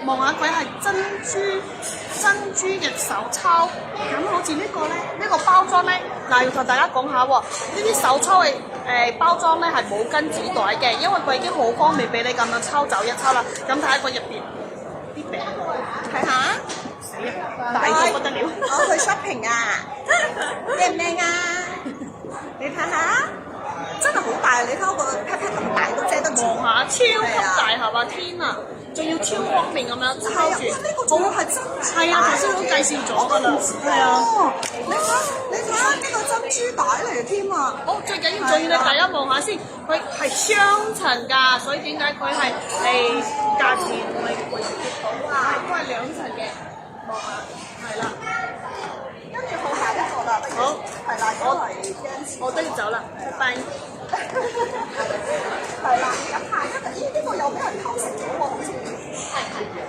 望下佢係珍珠嘅手抽，咁好似呢個咧，呢個包裝咧，嗱要同大家講下喎，呢啲手抽嘅包裝咧係冇跟紙袋嘅，因為佢已經好方便俾你咁樣抽走一抽啦。咁睇下佢入邊啲餅，睇下，死啊，大到不得了。我去 shopping 啊，靚唔靚啊？你睇下，真係好大，你睇我個 pat pat 咁大都遮得住。望下超級大盒啊！天啊，仲要超方便咁樣係啊，哇！呢個仲要係真係啊，頭先都介紹咗㗎啦。係啊。你睇下呢個珍珠帶嚟嘅添啊！好，最緊要仲要你大家望下先，佢係雙層㗎，所以點解佢係價錢會跌到啊？都係兩層嘅，望下，係啦。跟住好下一個啦，不如好，係啦，我都要走啦，拜拜。係啦，咁下一個，呢個又俾人偷食咗喎，好似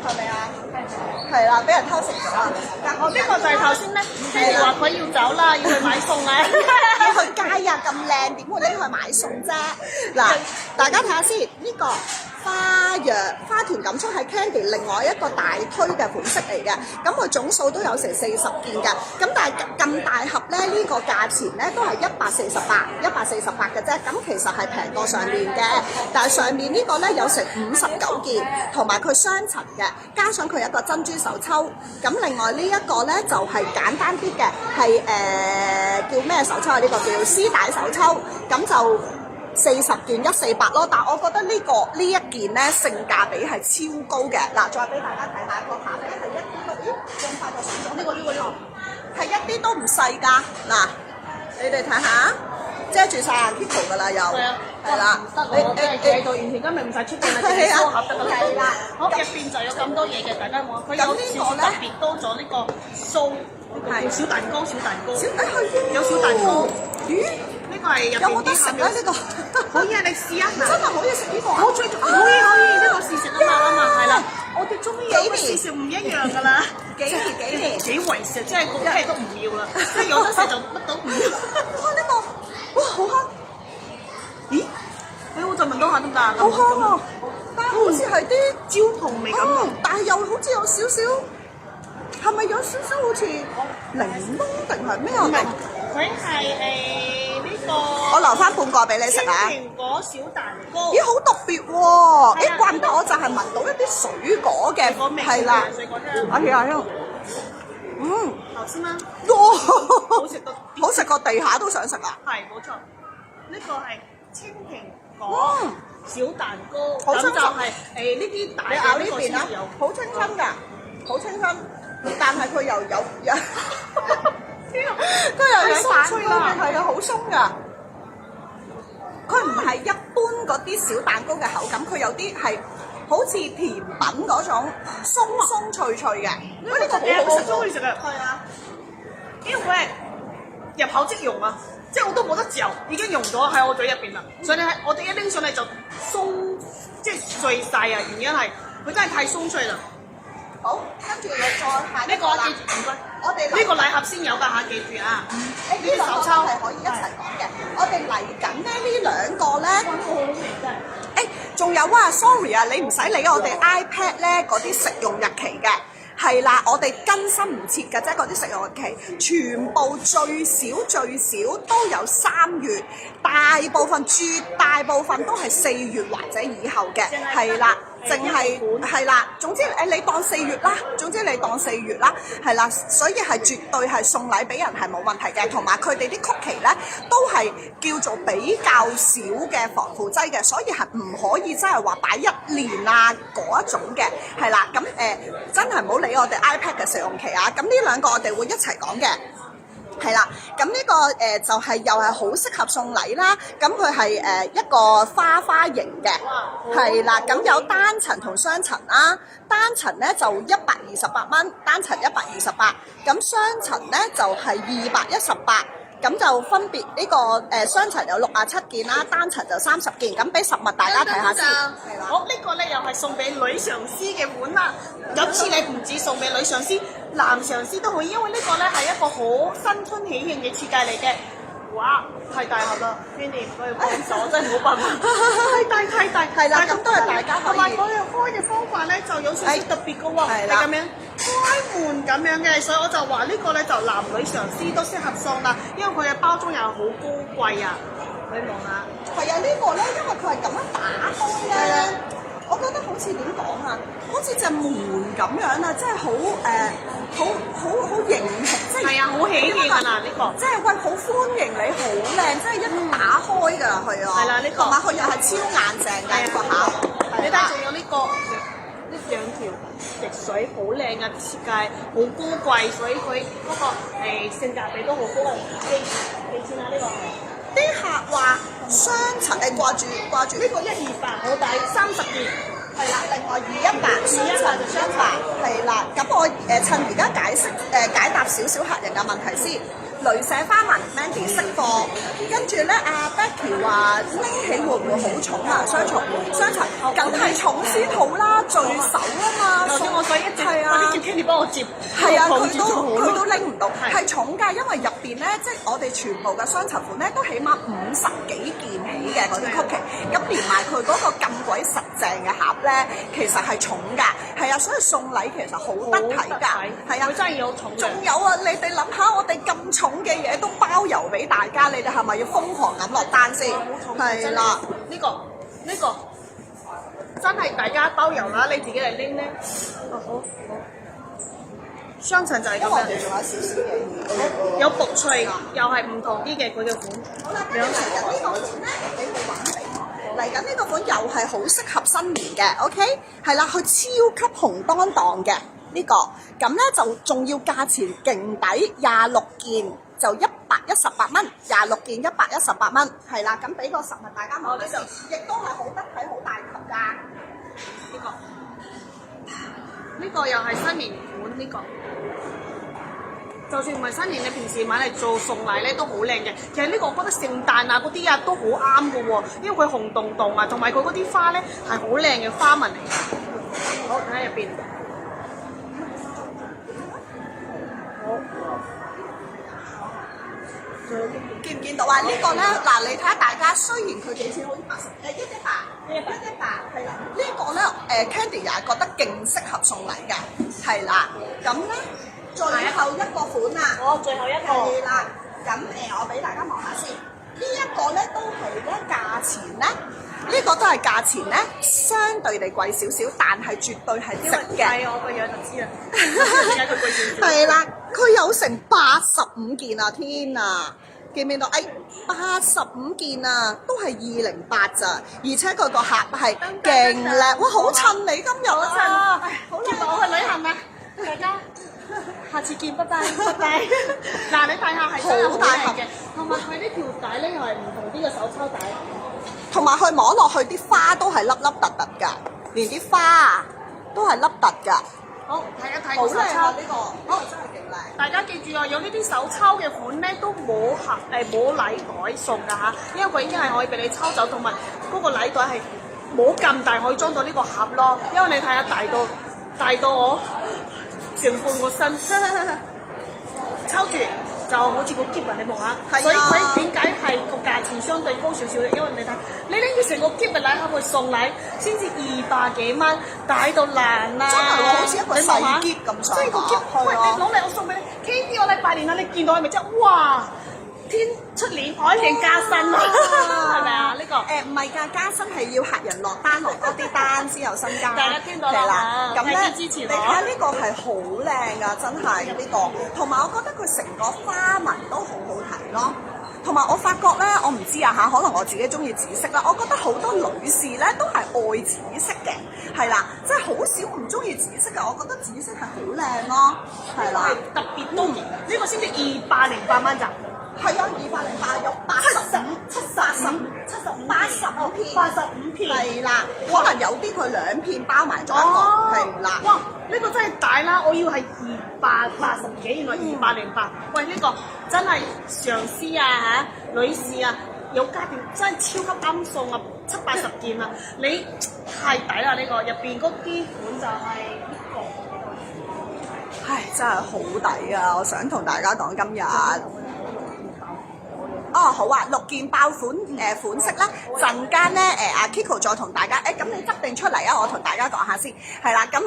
係咪啊？係啦，俾人偷食咗啊！我呢個就係頭先咧，跟住話佢要走啦，要去買餸啦，要去街啊，咁靚點會拎去買餸啫？嗱，大家睇下先，呢個花田錦簇係 Candy 另外一個大推嘅款式嚟嘅，咁佢總數都有成40件嘅，咁但係咁大盒咧，呢個價錢咧都係148嘅啫，咁其實係平過上面嘅，但係上面呢個咧有成59件，同埋佢雙層嘅，加上佢有一個珍珠手抽，咁另外呢一個咧就係簡單啲嘅，係叫咩手抽啊？呢個叫絲帶手抽，咁就40件148咯，但係我覺得呢一件咧性價比係超高嘅。嗱，再俾大家睇下個下邊係一啲都，咦，咁快就上咗呢個，係一啲都唔細㗎。嗱，你哋睇下，遮住晒眼 Kiko 㗎啦又，係啦，你企喺度，完全今日唔使出鏡啦，直接梳盒得㗎啦。係啦，好，入邊就有咁多嘢嘅，大家望，佢有少少特別多咗呢個酥，係小蛋糕，有小蛋糕。咦？呢個係入邊有冇得食咧？呢個可以啊，你試一下。真係可以食呢個啊！我最可以，呢個試食啊嘛，係啦。我哋終於有個試食唔一樣㗎啦。幾年？幾為食，即係個咩都唔要啦，即係有得食就乜都唔要。哇！呢個哇好香！咦？我就聞到下得唔得啊？好香啊！但係好似係啲焦糖味咁，但係又好似有少少，係咪有少少好似檸檬定係咩啊？佢係呢個。我留翻半個俾你食啊！蘋果小蛋糕。咦，好特別喎！咦，怪唔得我就係聞到一啲水果嘅，係啦。水果香。係啊，頭先啦。哇！好食到。好食過地下都想食啊！係冇錯，呢個係青蘋果小蛋糕，好清新。咁就係呢啲大嘅呢個先有。好清新㗎，好清新，但係佢又有。佢又有鬆脆啦，係啊，好鬆㗎。佢唔係一般嗰啲小蛋糕嘅口感，佢有啲係好似甜品嗰種鬆鬆脆脆嘅。呢個好好食，中意食嘅。係啊，因為佢係入口即溶啊，即係我都冇得嚼，已經溶咗喺我嘴入邊啦。所以我哋一拎上嚟就鬆，即係碎晒啊！原因係佢真係太鬆脆啦。好，跟住你再下呢個記住唔該，我哋呢個禮盒先有㗎嚇，記住啊！呢啲手抽係可以一齊講嘅。我哋嚟緊咧呢兩個咧，好味真係。仲有啊 ，sorry 啊，你唔使理我哋 iPad 咧嗰啲食用日期嘅。係啦，我哋更新唔切嘅啫，嗰啲食用日期全部最少都有3月，絕大部分都係4月或者以後嘅，係啦。淨係啦，總之你當4月啦，係啦，所以係絕對係送禮俾人係冇問題嘅，同埋佢哋啲曲奇咧都係叫做比較少嘅防腐劑嘅，所以係唔可以真係話擺1年啊嗰一種嘅，係啦，咁真係唔好理我哋 iPad 嘅食用期啊，咁呢兩個我哋會一齊講嘅。係啦，咁呢個就係又係好適合送禮啦。咁佢係一個花形嘅，係啦。咁有單層同雙層啦。單層咧就128蚊，單層128。咁雙層咧就係218。咁就分別呢個雙層有67件啦，單層就30件。咁俾實物大家睇下先。係啦。好，呢個咧又係送俾女上司嘅碗啦。今次你唔止送俾女上司，男上司都可以，因為呢個咧係一個好新春喜慶嘅設計嚟嘅。哇！太大盒啦 ，Mandy 唔該要幫手，真係冇辦法。太大，係啦，咁都係大家可以。同埋佢開嘅方法咧就有少少特別嘅喎，係咁樣開門咁樣嘅，所以我就話呢個咧就男女上司都適合送啦，因為佢嘅包裝又係好高貴啊。你望下。係啊，呢個咧，因為佢係咁樣打開咧。我覺得好似點講啊，好似隻門咁樣啊，真係好型，即係係啊，好喜慶啊！眼啊呢個。即係喂好歡迎你，好靚，即係一打開㗎佢啊。係啦呢個同埋佢又係超硬淨㗎呢個盒。你睇仲有呢個呢兩條滴水好靚啊，設計好高貴，所以佢嗰個性價比都好高啊。幾錢啊？呢個啲客話雙層誒掛住呢個128好抵，30件。係啦，另外218就雙層係啦。咁我趁而家解答少少客人嘅問題先。雷射花紋 Mandy 識貨，跟住咧阿 Becky 話拎起會唔會好重啊？雙層梗係重先好啦，聚手啊嘛。頭先我想一直係啊，啲叫 Candy 幫我接，係啊，佢佢都拎唔到，係係重㗎，因為入邊咧，即係我哋全部嘅雙層款咧，都起碼50幾件起嘅嗰啲曲奇，咁連埋佢嗰個咁鬼實淨嘅盒咧，其實係重㗎，係啊，所以送禮其實好得體㗎，係啊，佢真係有重嘅。仲有啊，你哋諗下，我哋咁重嘅嘢都包郵俾大家，你哋係咪要瘋狂咁落單先？係啦，呢個真係大家包郵啦，你自己嚟拎咧。好，雙層就係咁樣。因為我哋仲有少少嘢有薄脆，又係唔同啲嘅佢嘅款。好啦，嚟緊呢個款咧，你會揾俾我。嚟緊呢個款又係好適合新年嘅，OK？係啦，佢超級紅當當嘅呢個，咁咧就仲要價錢勁抵，26件就118蚊，26件118蚊，係啦，咁俾個實物大家望下先，亦都係好得體、好大級㗎。呢個又係新年款呢個。就算唔係新年，你平時買嚟做送禮咧都好靚嘅。其實呢個我覺得聖誕啊嗰啲啊都好啱嘅喎，因為佢紅洞洞啊，同埋佢嗰啲花咧係好靚嘅花紋嚟嘅。好，睇下入邊。見唔見到啊？呢個咧嗱，你睇下大家，雖然佢幾錢，好似118，係啦。呢個咧Candy 也覺得勁適合送禮㗎，係啦。咁咧最後一個款啊，最後一個。係啦。咁我俾大家望下先。呢一個咧都係咧價錢咧，呢個都係價錢咧，相對地貴少少，但係絕對係值嘅。係我個樣就知啦。點解佢貴少少？係啦，佢有成85件啊！天啊！見唔見到？85件啊，都係208咋，而且佢個盒係勁靚，哇！好襯你今日啊！好啦，我去旅行啦，大家下次見，拜拜，拜拜。嗱，你睇下係真係好大盒嘅，同埋佢呢條帶咧又係唔同啲嘅手抽帶，同埋佢摸落去啲花都係粒粒突突㗎，連啲花啊都係粒突㗎。好，睇一睇好個手抽靚啊！呢個真係勁靚。大家記住啊，有呢啲手抽嘅款咧都冇冇禮袋送㗎嚇，因為佢已經係可以俾你抽走，同埋嗰個禮袋係冇咁大可以裝到呢個盒咯。因為你睇下大到我成半個身，抽住就好似個篋啊！你望下，所以佢點解係個價錢相對高少少咧？因為你睇，你拎住成個篋嘅禮盒去送禮，先至200幾蚊，大到爛啦！真係喎，好似一個細篋咁上下。即係個篋，喂，你攞嚟我送俾你 Candy 我禮拜年啦！你見到係咪真係哇？出年海定加薪啊，係咪啊？呢個唔係㗎，加薪係要客人落單落多啲單先有新加。大家聽到啦，咁咧支持你睇下呢個係好靚㗎，真係呢個。同埋我覺得佢成個花紋都好好睇咯。同埋我發覺咧，我唔知啊嚇，可能我自己中意紫色啦。我覺得好多女士咧都係愛紫色嘅，係啦，即係好少唔中意紫色嘅。我覺得紫色係好靚咯，係啦，特別多件，呢個先至208蚊咋。係啊，208有85片，係啦，可能有啲佢2片包埋咗一個，係啦。哇！呢個真係大啦，我以為係280幾，原來208。喂，呢個真係上司啊嚇，女士啊，有家庭真係超級啱送啊，70-80件啊，你太抵啦！呢個入邊嗰啲款就係呢個。唉，真係好抵啊！我想同大家講今日。哦，好啊，6件爆款款式啦，陣間咧阿 Kiko 再同大家咁你執定出嚟啊！我同大家講下先，係啦，咁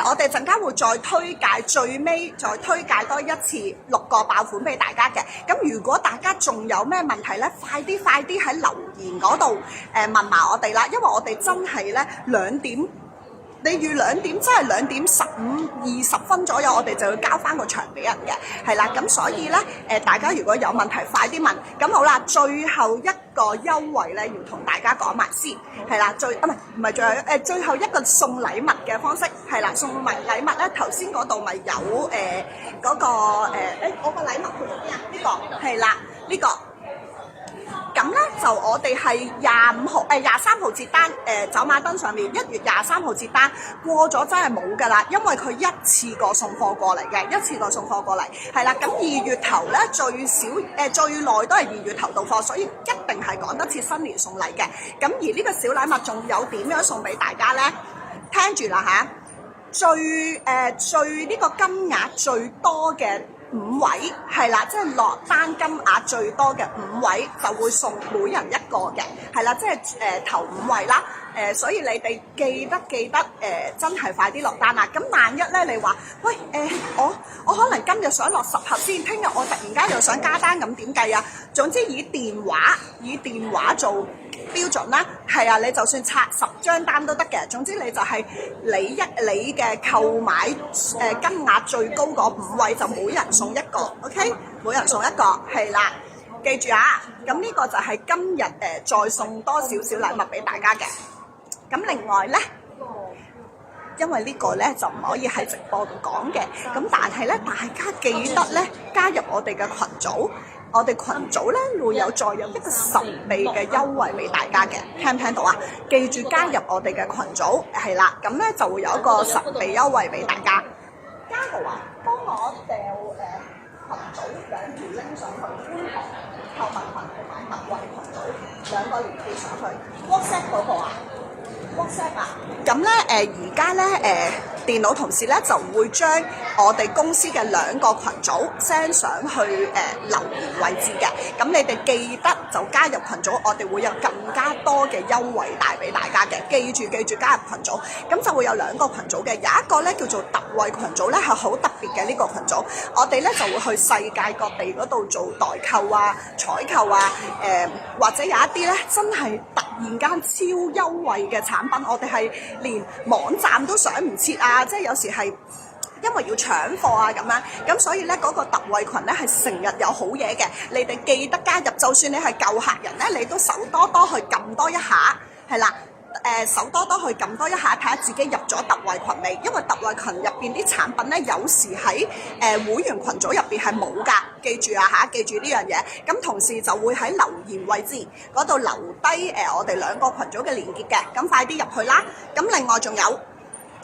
我哋陣間會再推介，最尾再推介多一次6個爆款俾大家嘅。咁如果大家仲有咩問題咧，快啲喺留言嗰度問埋我哋啦，因為我哋真係咧2點你預2點，即係2點15、20分左右，我哋就要交翻個場俾人嘅，係啦。咁所以咧，大家如果有問題，快啲問。咁好啦，最後一個優惠咧，要同大家講埋先，係啦，唔係最後一個送禮物嘅方式，係啦，送禮物咧，頭先嗰度咪有嗰個我個禮物去到邊啊？呢個係啦，呢個。咁咧就我哋係23號截單，走馬燈上面1月23號截單，過咗真係冇㗎啦，因為佢一次過送貨過嚟嘅，係啦。咁2月頭咧最少最耐都係2月頭到貨，所以一定係趕得切新年送禮嘅。咁而呢個小禮物仲有點樣送俾大家咧？聽住啦嚇，最呢個金額最多嘅5位係啦，即係落單金額最多嘅5位就會送每人一個嘅，係啦，即係頭5位啦。所以你哋記得真係快啲落單啦。咁萬一咧，你話喂我可能今日想落10盒先，聽日我突然間又想加單，咁點計啊？總之以電話做標準啦，係啊，你就算拆10張單都得嘅。總之你就係你嘅購買金額最高嗰5位就每人送一個 ，OK？ 每人送一個，係啦，記住啊！咁呢個就係今日再送多少少禮物俾大家嘅。咁另外咧，因為呢個咧就唔可以喺直播度講嘅，咁但係咧大家記得咧加入我哋嘅群組。我哋群組咧會再有一個神秘嘅優惠俾大家嘅，聽唔聽到啊？記住加入我哋嘅群組，係啦，咁咧就會有一個神秘優惠俾大家。嘉豪啊，幫我掉群組2條拎上去，觀塘購物群同埋特惠群組2個連結上去 WhatsApp 嗰個啊。WhatsApp 啊，咁咧而家咧電腦同事咧就會將我哋公司嘅2個群組 send 上去留言位置嘅，咁你哋記得就加入群組，我哋會有更加多嘅優惠帶俾大家嘅，記住加入群組，咁就會有2個群組嘅，有一個咧叫做特惠群組咧係好特別嘅呢個群組，我哋咧就會去世界各地嗰度做代購啊、採購啊，或者有一啲咧真係突然間超優惠嘅產品，我哋係連網站都上唔切啊！即係有時係因為要搶貨啊咁樣，咁所以咧嗰個特惠群咧係成日有好嘢嘅，你哋記得加入，就算你係舊客人咧，你都手多多去撳多一下，係啦。手多多去撳多一下，睇下自己入咗特惠群未？因為特惠群入邊啲產品咧，有時喺會員群組入邊係冇㗎，記住啊嚇，記住呢樣嘢。咁同時就會喺留言位置嗰度留低我哋2個群組嘅連結嘅，咁快啲入去啦。咁另外仲有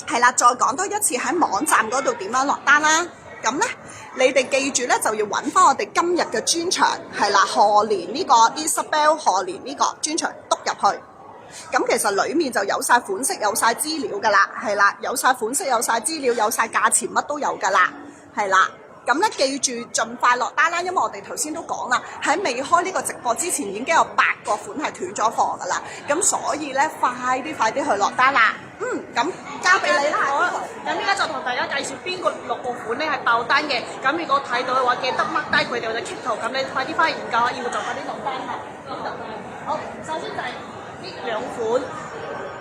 係啦，再講多一次喺網站嗰度點樣落單啦。咁咧，你哋記住咧就要揾翻我哋今日嘅專場係啦，賀年呢個 Isabel 賀年呢個專場篤入去。咁其實裡面就有晒款式、有晒資料㗎啦，係啦，有晒款式、有晒資料、有晒價錢，乜都有㗎啦，係啦。咁咧記住盡快落單啦，因為我哋頭先都講啦，喺未開呢個直播之前已經有8個款係斷咗貨㗎啦，咁所以咧快啲去落單啦。咁交俾你啦。好，咁依家就同大家介紹邊個6個款咧係爆單嘅，咁如果睇到嘅話，記得 mark 低佢哋或者 keep 圖，咁你快啲翻去研究下，要就快啲落單啦。好，首先就係呢2款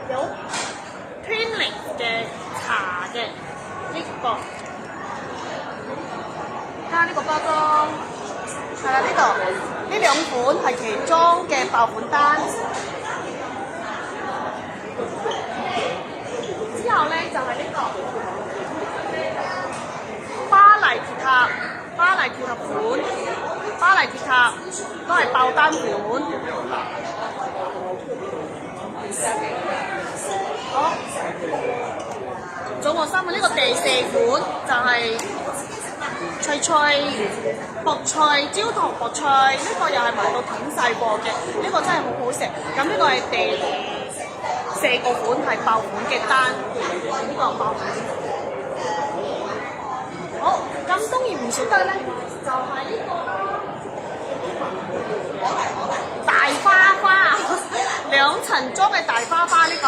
有 Twinings 嘅茶嘅呢個。睇下呢個包裝，係啦，呢2款係其中嘅爆款單。之後咧就係呢個巴黎鐵塔款，巴黎鐵塔都係爆單款。好，總共3款，呢個第4款就係脆薄脆焦糖薄脆，呢個又係賣到斷晒貨嘅，呢個真係好好食。咁呢個係第4個款係爆款嘅單，呢個爆款。好，咁當然唔少得咧，就係呢個大花花2層裝嘅大花花，呢個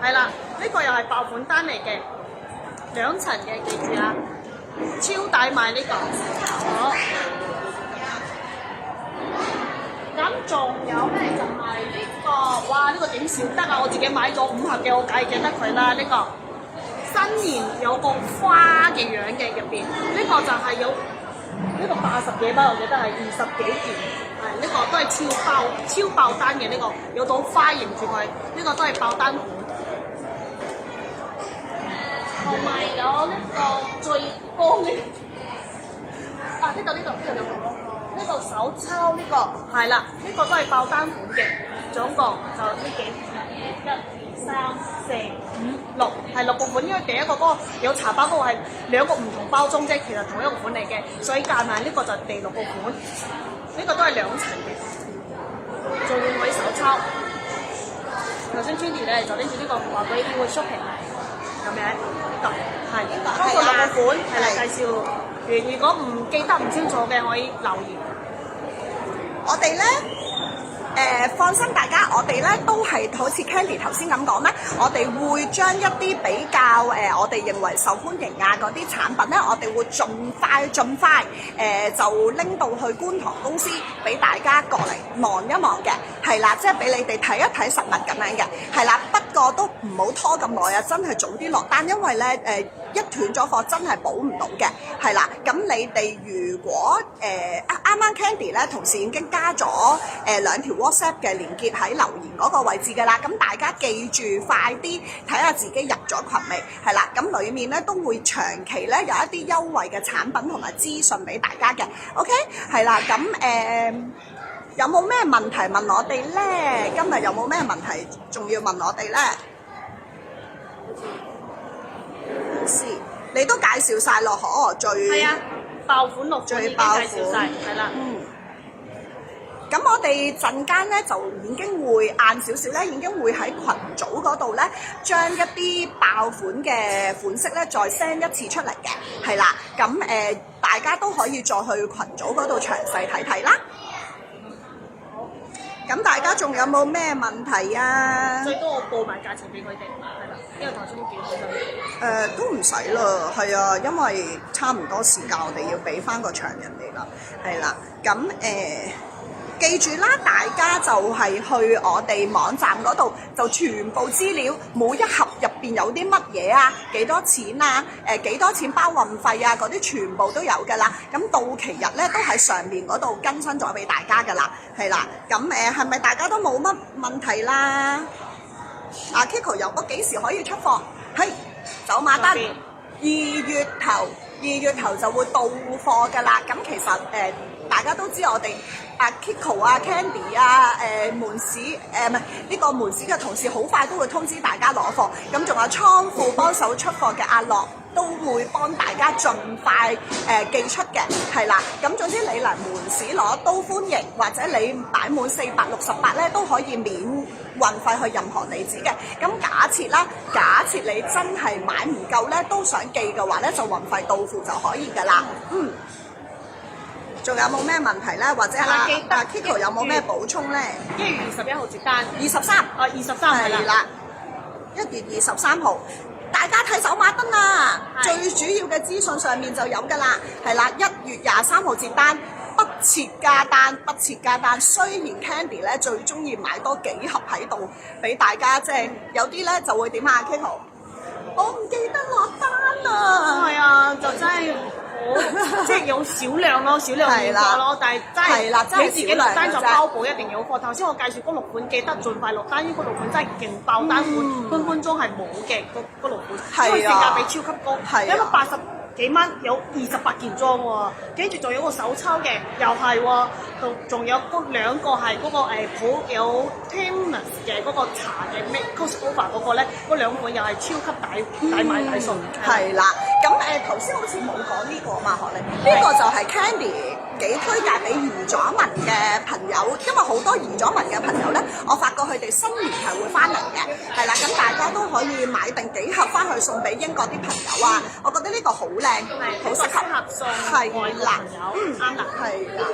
係啦，呢個又係爆款單嚟嘅，2層嘅，記住啊！超抵買呢個，好。咁仲有咧就係呢個，哇！呢個點少得啊！我自己買咗5盒嘅，我梗係記得佢啦。呢個新年有個花嘅樣嘅入邊，呢個就係有呢個80幾包，我記得係20幾件，係呢個都係超爆單嘅呢個，有朵花迎住佢，呢個都係爆單款。同埋有呢個最光嘅啊，呢度手抄呢個係啦，呢個都係爆單款嘅，總共就呢幾1、2、3、4、5、6係6個款，因為第一個嗰個有茶包嗰個係2個唔同包裝啫，其實同一個款嚟嘅，所以加埋呢個就第6個款，呢個都係2層嘅，仲要可以手抄。頭先 Cindy 咧就拎住呢個話俾佢 shopping 有咩？呢個係包括6個款係啦，介紹。如果唔記得唔清楚嘅，可以留言。我哋咧放心大家，我哋咧都係好似 Candy 頭先咁講咧，我哋會將一啲比較我哋認為受歡迎啊嗰啲產品咧，我哋會盡快就拎到去觀塘公司俾大家過嚟望一望嘅，係啦，即係俾你哋睇一睇實物咁樣嘅，係啦。不過都唔好拖咁耐啊，真係早啲落單，因為咧一斷咗貨真係補唔到嘅，係啦。咁你哋如果啱啱 Candy 咧同時已經加咗2條 WhatsApp 嘅連結喺留言嗰個位置㗎啦，咁大家記住快啲睇下自己入咗群未，係啦。咁裡面咧都會長期咧有一啲優惠嘅產品同埋資訊俾大家嘅 ，OK 係啦。咁有冇咩問題問我哋咧？今日有冇咩問題仲要問我哋咧？你都介紹晒咯，可最係啊，爆款6款已經介紹晒，係啦。咁我哋陣間咧就已經會晏少少咧，已經會喺群組嗰度咧，將一啲爆款嘅款式咧再 send 一次出嚟嘅，係啦。咁大家都可以再去群組嗰度詳細睇睇啦。咁大家仲有冇咩問題啊？最多我報埋價錢俾佢哋，係啦，因為頭先都見到佢。都唔使啦，係啊，因為差唔多時間，我哋要俾翻個場人哋啦，係啦。咁記住啦，大家就係去我哋網站嗰度，就全部資料，每一盒入邊有啲乜嘢啊，幾多錢啊，幾多錢包運費啊，嗰啲全部都有㗎啦。咁到期日咧都喺上面嗰度更新咗俾大家㗎啦，係啦。咁係咪大家都冇乜問題啦？阿 Kiko 郵局幾時可以出貨？係走馬燈，2月頭就會到貨㗎啦。咁其實大家都知我哋阿 Kiko 啊、Candy 啊、門市唔係呢個門市嘅同事好快都會通知大家攞貨。咁仲有倉庫幫手出貨嘅阿樂都會幫大家盡快寄出嘅，係啦。咁總之你嚟門市攞都歡迎，或者你擺滿468咧都可以免運費去任何地址嘅。咁假設你真係買唔夠咧，都想寄嘅話咧，就運費到付就可以㗎啦。仲有冇咩問題咧？或者阿 Kiko 有冇咩補充咧1月21號接單？23 23係啦。1月23號，大家睇走馬燈啦！最主要嘅資訊上面就有㗎啦，係啦。1月23號接單，不設加單。雖然 Candy 咧最中意買多幾盒喺度俾大家，即係有啲咧就會點啊 Kiko？我唔記得落單啊！係啊，就真係即係有少量咯，少量現貨咯，但係真係你自己落單就包保一定有貨。頭先我介紹嗰6款，記得盡快落單，因為嗰6款真係勁爆單款，分分鐘係冇嘅嗰6款，因為性價比超級高，因為80幾蚊有28件裝喎，跟住仲有個手抄嘅，又係喎，仲有嗰2個係嗰個好有 Timeless 嘅嗰個茶嘅 Crossover 嗰個咧，嗰2款又係超級大買大送。係啦，咁頭先好似冇講呢個嘛，學你呢個就係 Candy 幾推介俾移咗民嘅朋友，因為好多移咗民嘅朋友咧，我發覺佢哋新年係會翻嚟嘅，係啦，咁大家都可以買定幾盒翻去送俾英國啲朋友啊，我覺得呢個好靚，好適合送外國朋友，啱啦，係啦。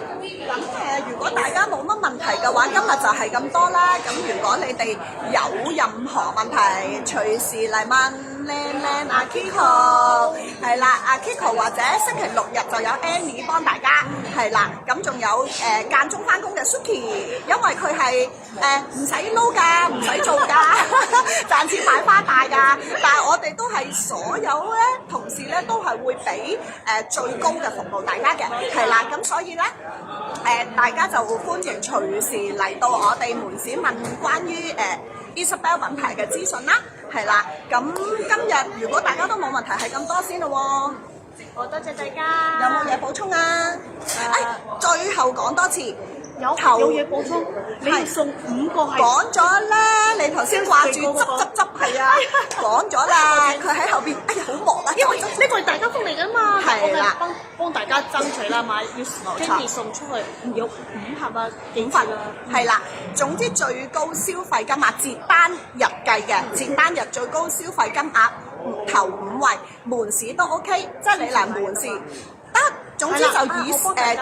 咁如果大家冇乜問題嘅話，今日就係咁多啦。咁如果你哋有任何問題，隨時嚟問靚阿 Kiko，係啦，阿 Kiko 或者星期6日就有 Annie 幫大家。係啦，咁仲有間中翻工嘅 Suki， 因為佢係唔使撈㗎，唔使做㗎，賺錢買花大㗎。但係我哋都係所有咧同事咧都係會俾最高嘅服務大家嘅，係啦。咁所以咧大家就歡迎隨時嚟到我哋門市問關於Isabel 品牌嘅資訊啦，係啦。咁今日如果大家都冇問題，係咁多先咯喎。好多謝大家。有冇嘢補充啊？最後講多次，有嘢補充，你要送5個係。講咗啦，你頭先掛住執係啊，講咗啦，佢喺後邊，哎呀好忙啊，因為呢個係大家福利㗎嘛，係啦，幫大家爭取啦嘛，要經已送出去，有5盒啊，幾份啊，係啦，總之最高消費金額截單日計嘅，截單日最高消費金額頭5位，門市都 OK， 即係你嚟門市得。總之就以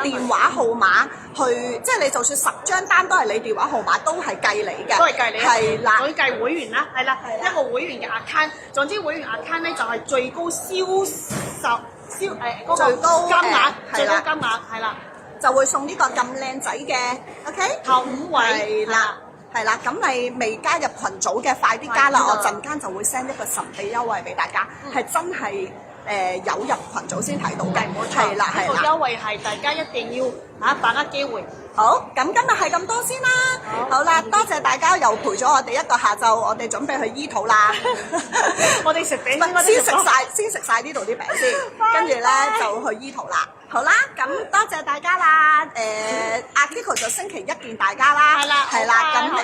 電話號碼去，即係你就算10張單都係你電話號碼都係計你嘅，都係計你，係啦，可以計會員啦，係啦，一個會員嘅 account， 總之會員 account 咧就係最高銷售嗰個最高金額，最高金額係啦，就會送呢個咁靚仔嘅 OK 頭5位係啦。係啦，咁你未加入群組嘅，快啲加啦！我陣間就會 send 一個神秘優惠俾大家，係真係有入群組先睇到嘅，係啦係啦。呢個優惠係大家一定要把握機會。好，咁今日係咁多先啦。好啦，多謝大家又陪咗我哋一個下晝，我哋準備去醫肚啦。我哋食餅先食晒呢度啲餅先，跟住咧就去醫肚啦。好啦，咁多謝大家啦。阿 Kiko 就星期一見大家啦。係啦，係啦。咁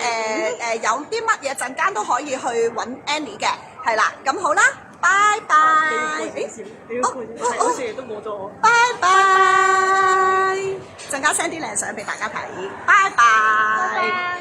有啲乜嘢陣間都可以去揾 Annie 嘅。係啦，咁好啦，拜拜。好似都冇咗我。拜拜。陣間 send 啲靚相俾大家睇。拜拜。